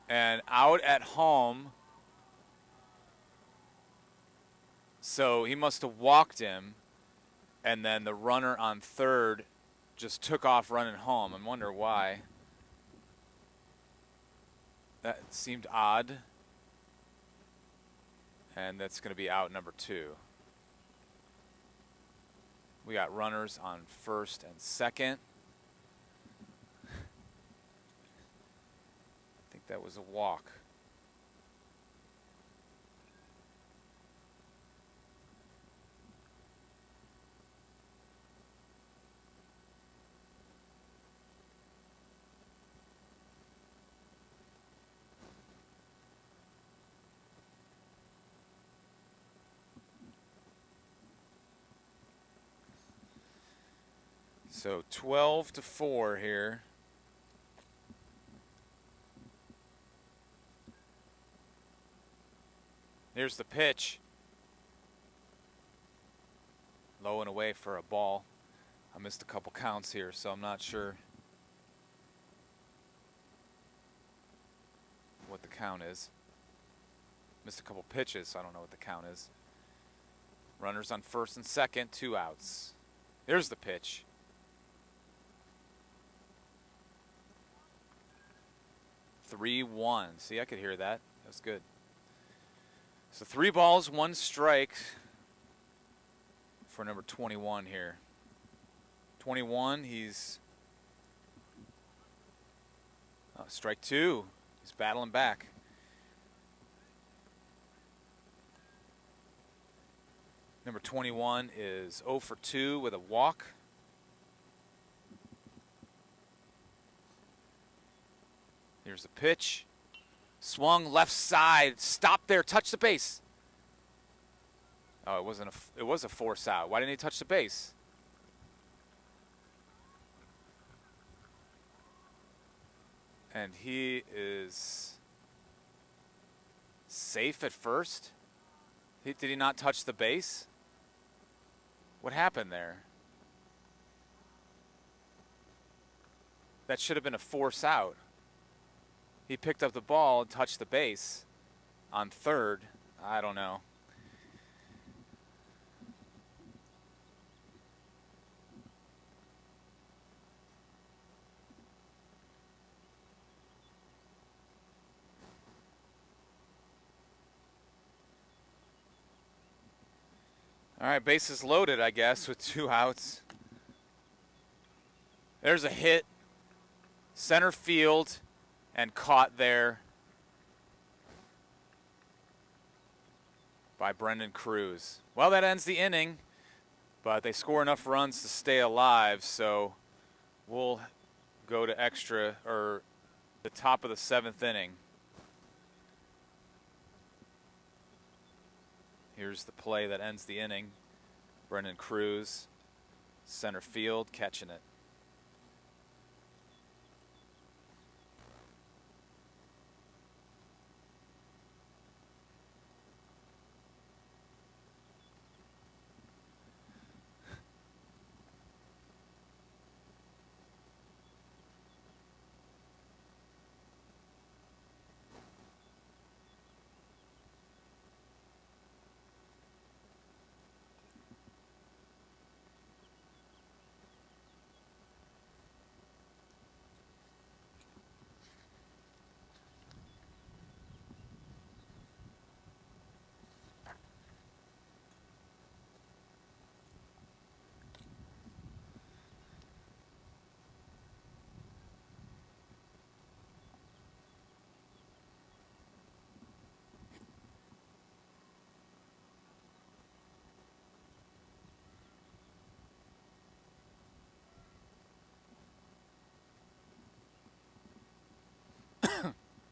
And out at home. So he must have walked him. And then the runner on third just took off running home. I wonder why. That seemed odd. And that's going to be out number 2. We got runners on first and second. I think that was a walk. So 12-4 here. Here's the pitch. Low and away for a ball. I missed a couple counts here, so I'm not sure what the count is. Missed a couple pitches, so I don't know what the count is. Runners on first and second, 2 outs. Here's the pitch. 3-1. See, I could hear that. That's good. So 3 balls, 1 strike for number 21 here. 21, he's strike 2. He's battling back. Number 21 is 0 for 2 with a walk. Here's the pitch. Swung left side. Stop there. Touch the base. Oh, it was a force out. Why didn't he touch the base? And he is safe at first. Did he not touch the base? What happened there? That should have been a force out. He picked up the ball and touched the base on third. I don't know. All right, bases loaded, I guess, with 2 outs. There's a hit. Center field and caught there by Brendan Cruz. Well, that ends the inning, but they score enough runs to stay alive, so we'll go to extra, or the top of the 7th inning. Here's the play that ends the inning. Brendan Cruz, center field, catching it.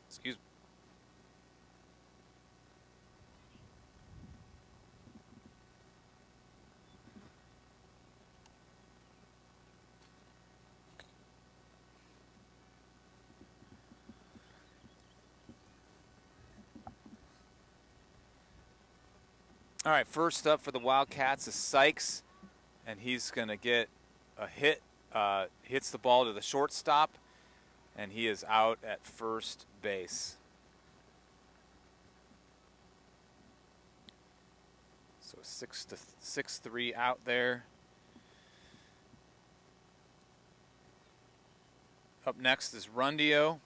Excuse me. All right, first up for the Wildcats is Sykes, and he's going to get a hit. Hits the ball to the shortstop, and he is out at first base. So 6-3 out there. Up next is Rundio.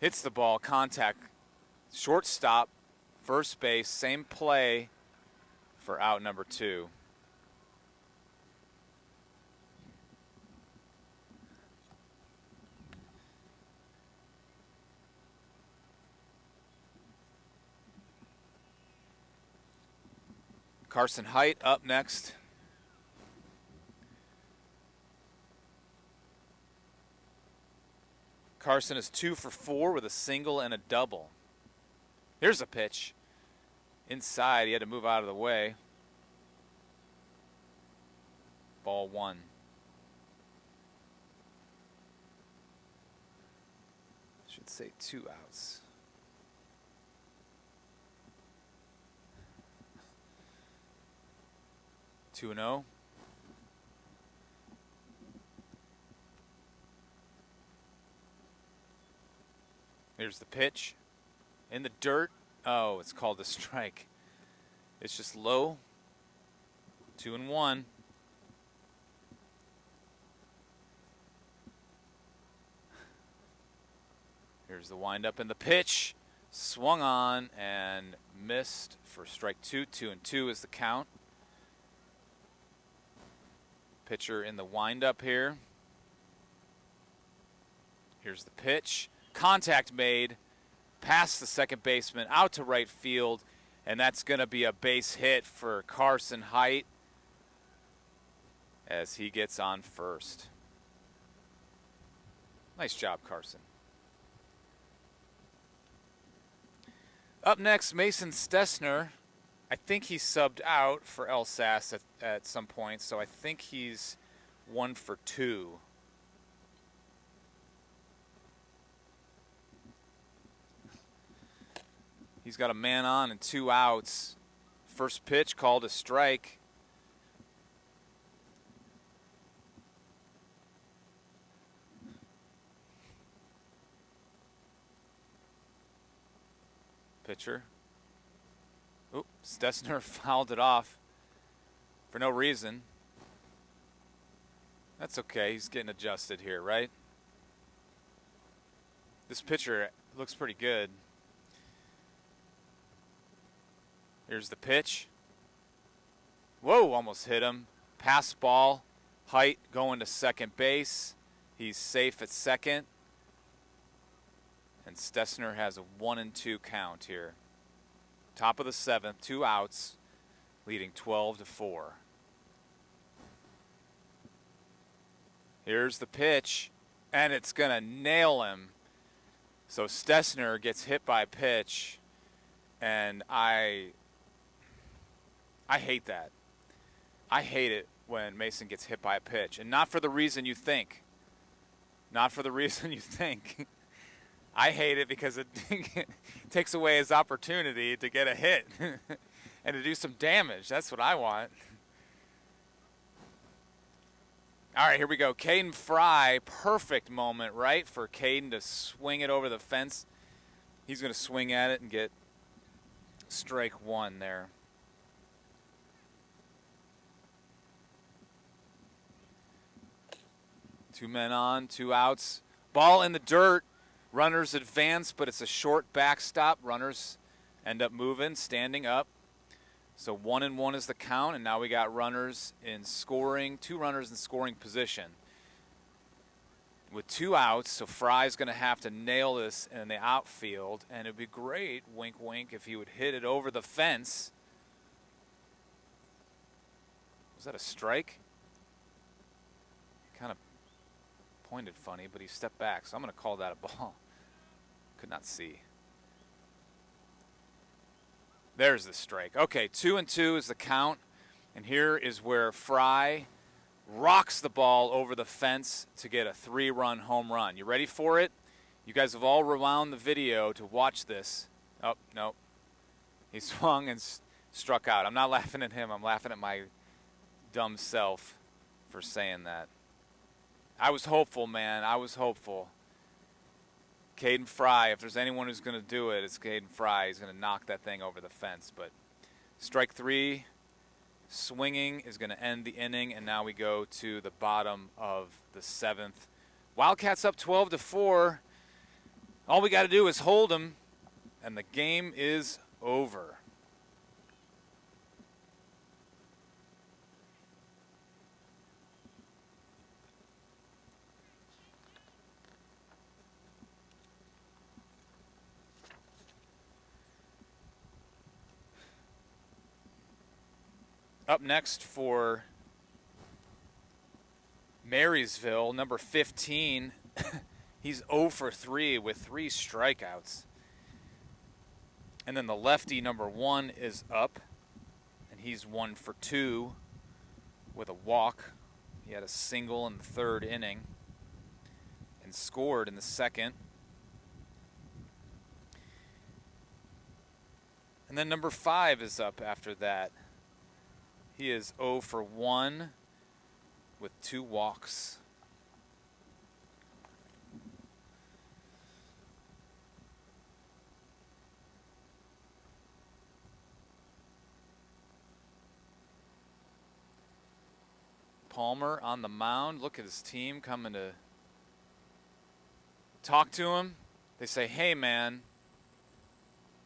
Hits the ball, contact, shortstop, first base, same play for out number 2. Carson Height up next. Carson is 2 for 4 with a single and a double. Here's a pitch. Inside, he had to move out of the way. Ball 1. Should say 2 outs. Two and 0. Here's the pitch. In the dirt. Oh, it's called a strike. It's just low. 2 and 1. Here's the windup and the pitch. Swung on and missed for strike 2. 2 and 2 is the count. Pitcher in the windup here. Here's the pitch. Contact made. Past the second baseman, out to right field. And that's going to be a base hit for Carson Height as he gets on first. Nice job, Carson. Up next, Mason Stessner. I think he subbed out for Elsas at some point, so I think he's 1 for 2. He's got a man on and 2 outs. First pitch called a strike. Pitcher. Oop, Stessner fouled it off for no reason. That's okay. He's getting adjusted here, right? This pitcher looks pretty good. Here's the pitch. Whoa, almost hit him. Pass ball. Height going to second base. He's safe at second. And Stessner has a 1-2 count here. Top of the 7th, 2 outs, leading 12-4. Here's the pitch, and it's going to nail him. So Stessner gets hit by a pitch, and I hate that. I hate it when Mason gets hit by a pitch, and not for the reason you think. Not for the reason you think. I hate it because it takes away his opportunity to get a hit and to do some damage. That's what I want. All right, here we go. Caden Fry, perfect moment, right, for Caden to swing it over the fence. He's going to swing at it and get strike 1 there. Two men on, 2 outs. Ball in the dirt. Runners advance, but it's a short backstop. Runners end up moving, standing up. So 1-1 is the count, and now we got runners in scoring, 2 runners in scoring position. With 2 outs, so Fry's going to have to nail this in the outfield, and it'd be great, wink, wink, if he would hit it over the fence. Was that a strike? Kind of pointed funny, but he stepped back, so I'm going to call that a ball. Could not see. There's the strike. Okay, 2-2 is the count, and here is where Fry rocks the ball over the fence to get a 3-run home run. You ready for it? You guys have all rewound the video to watch this. Oh, no. He swung and struck out. I'm not laughing at him. I'm laughing at my dumb self for saying that. I was hopeful, man. I was hopeful. Caden Fry, if there's anyone who's going to do it, it's Caden Fry. He's going to knock that thing over the fence. But strike 3, swinging is going to end the inning, and now we go to the bottom of the 7th. Wildcats up 12-4. All we got to do is hold them, and the game is over. Up next for Marysville, number 15. He's 0 for 3 with 3 strikeouts. And then the lefty, number 1, is up, and he's 1 for 2 with a walk. He had a single in the 3rd inning and scored in the 2nd. And then number 5 is up after that. He is 0 for 1 with 2 walks. Palmer on the mound. Look at his team coming to talk to him. They say, hey, man,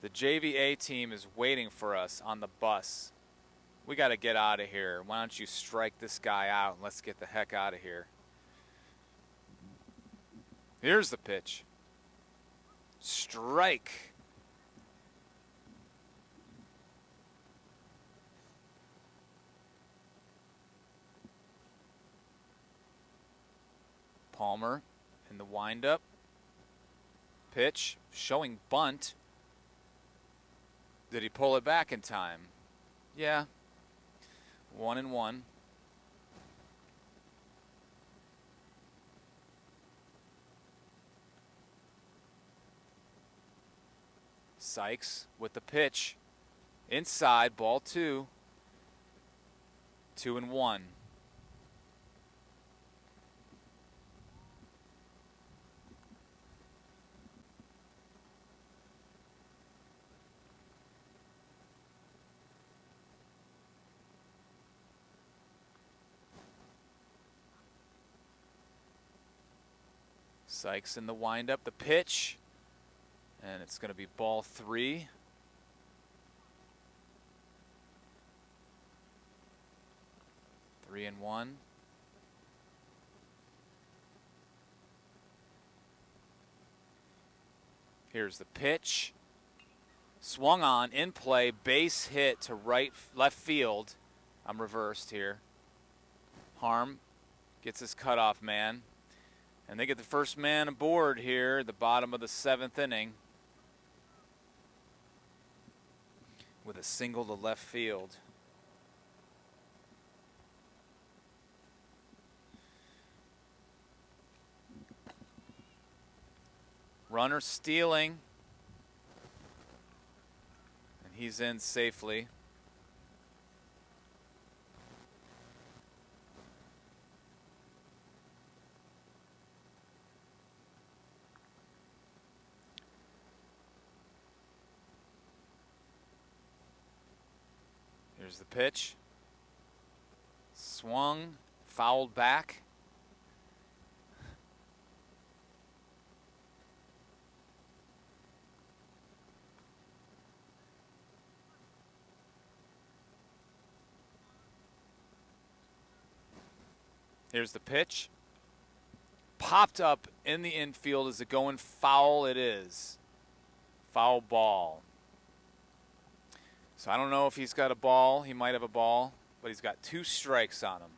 the JVA team is waiting for us on the bus. We got to get out of here. Why don't you strike this guy out and let's get the heck out of here. Here's the pitch. Strike. Palmer in the windup. Pitch showing bunt. Did he pull it back in time? Yeah. 1-1. Sykes with the pitch. Inside, ball 2. 2-1. Sykes in the windup, the pitch, and it's going to be ball 3. Three and 1. Here's the pitch. Swung on, in play, base hit to left field. I'm reversed here. Harm gets his cutoff man. And they get the first man aboard here at the bottom of the 7th inning with a single to left field. Runner stealing, and he's in safely. Here's the pitch. Swung, fouled back. Here's the pitch. Popped up in the infield. Is it going foul? It is. Foul ball. So I don't know if he's got a ball. He might have a ball, but he's got 2 strikes on him.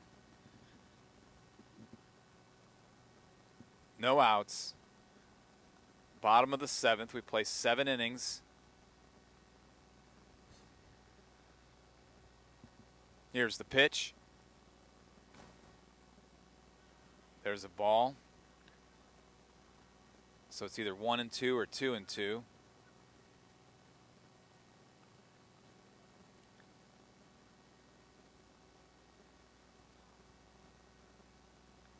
No outs. Bottom of the 7th. We play 7 innings. Here's the pitch. There's a ball. So it's either 1-2 or 2-2.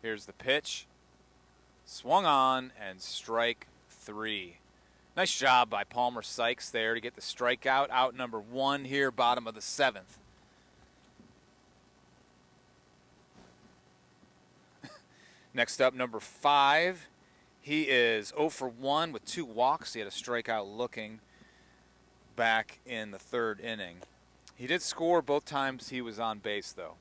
Here's the pitch. Swung on and strike 3. Nice job by Palmer Sykes there to get the strikeout. Out number 1 here, bottom of the 7th. Next up, number 5. He is 0 for 1 with 2 walks. He had a strikeout looking back in the 3rd inning. He did score both times he was on base, though.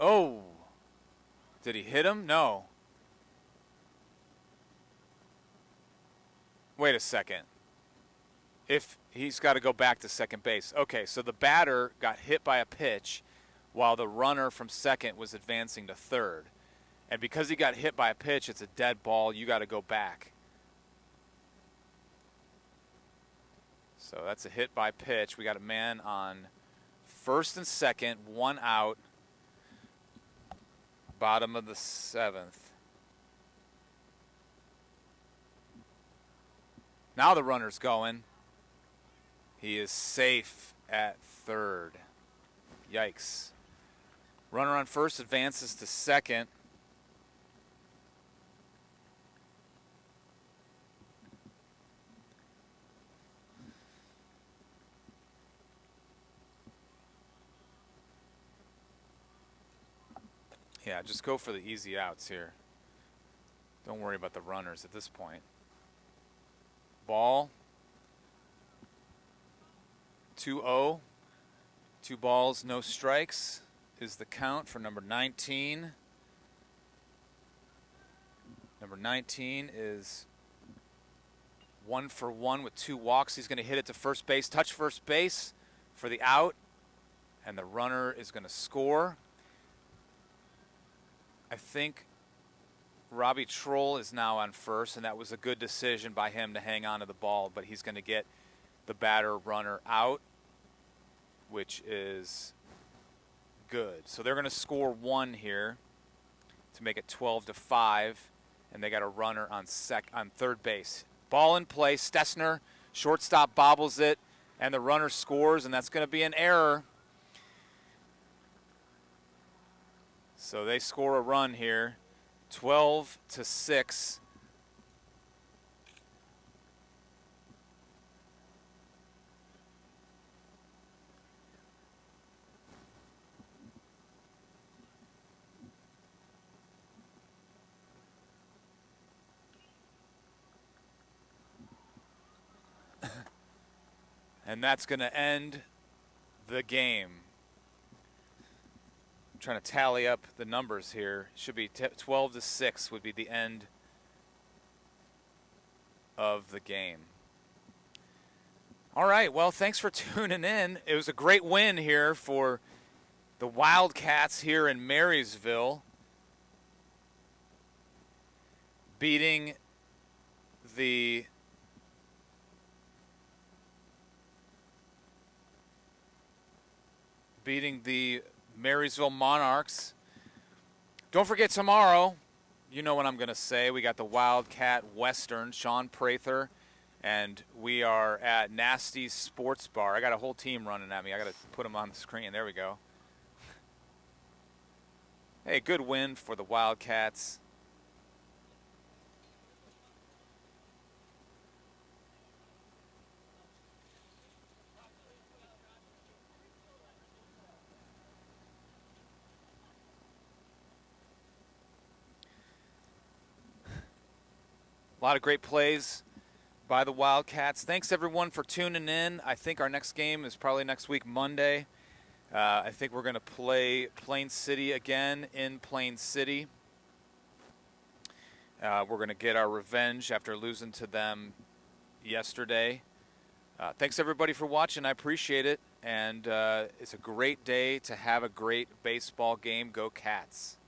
Oh, did he hit him? No. Wait a second. If he's got to go back to second base. Okay, so the batter got hit by a pitch while the runner from second was advancing to third. And because he got hit by a pitch, it's a dead ball. You got to go back. So that's a hit by pitch. We got a man on first and second, 1 out. Bottom of the 7th. Now the runner's going. He is safe at third. Yikes. Runner on first advances to second. Yeah, just go for the easy outs here. Don't worry about the runners at this point. Ball. 2-0. 2 balls, no strikes is the count for number 19. Number 19 is 1 for 1 with 2 walks. He's going to hit it to first base, touch first base for the out, and the runner is going to score. I think Robbie Troll is now on first, and that was a good decision by him to hang on to the ball, but he's going to get the batter runner out, which is good. So they're going to score 1 here to make it 12-5, and they got a runner on third base. Ball in play. Stessner, shortstop, bobbles it, and the runner scores, and that's going to be an error. So they score a run here, 12-6. And that's going to end the game. I'm trying to tally up the numbers here. Should be 12-6 would be the end of the game. All right, well, thanks for tuning in. It was a great win here for the Wildcats here in Marysville, beating the Marysville Monarchs. Don't forget tomorrow, you know what I'm going to say. We got the Wildcat Western, Sean Prather, and we are at Nasty's Sports Bar. I got a whole team running at me. I got to put them on the screen. There we go. Hey, good win for the Wildcats. A lot of great plays by the Wildcats. Thanks, everyone, for tuning in. I think our next game is probably next week, Monday. I think we're going to play Plain City again in Plain City. We're going to get our revenge after losing to them yesterday. Thanks, everybody, for watching. I appreciate it. And it's a great day to have a great baseball game. Go Cats.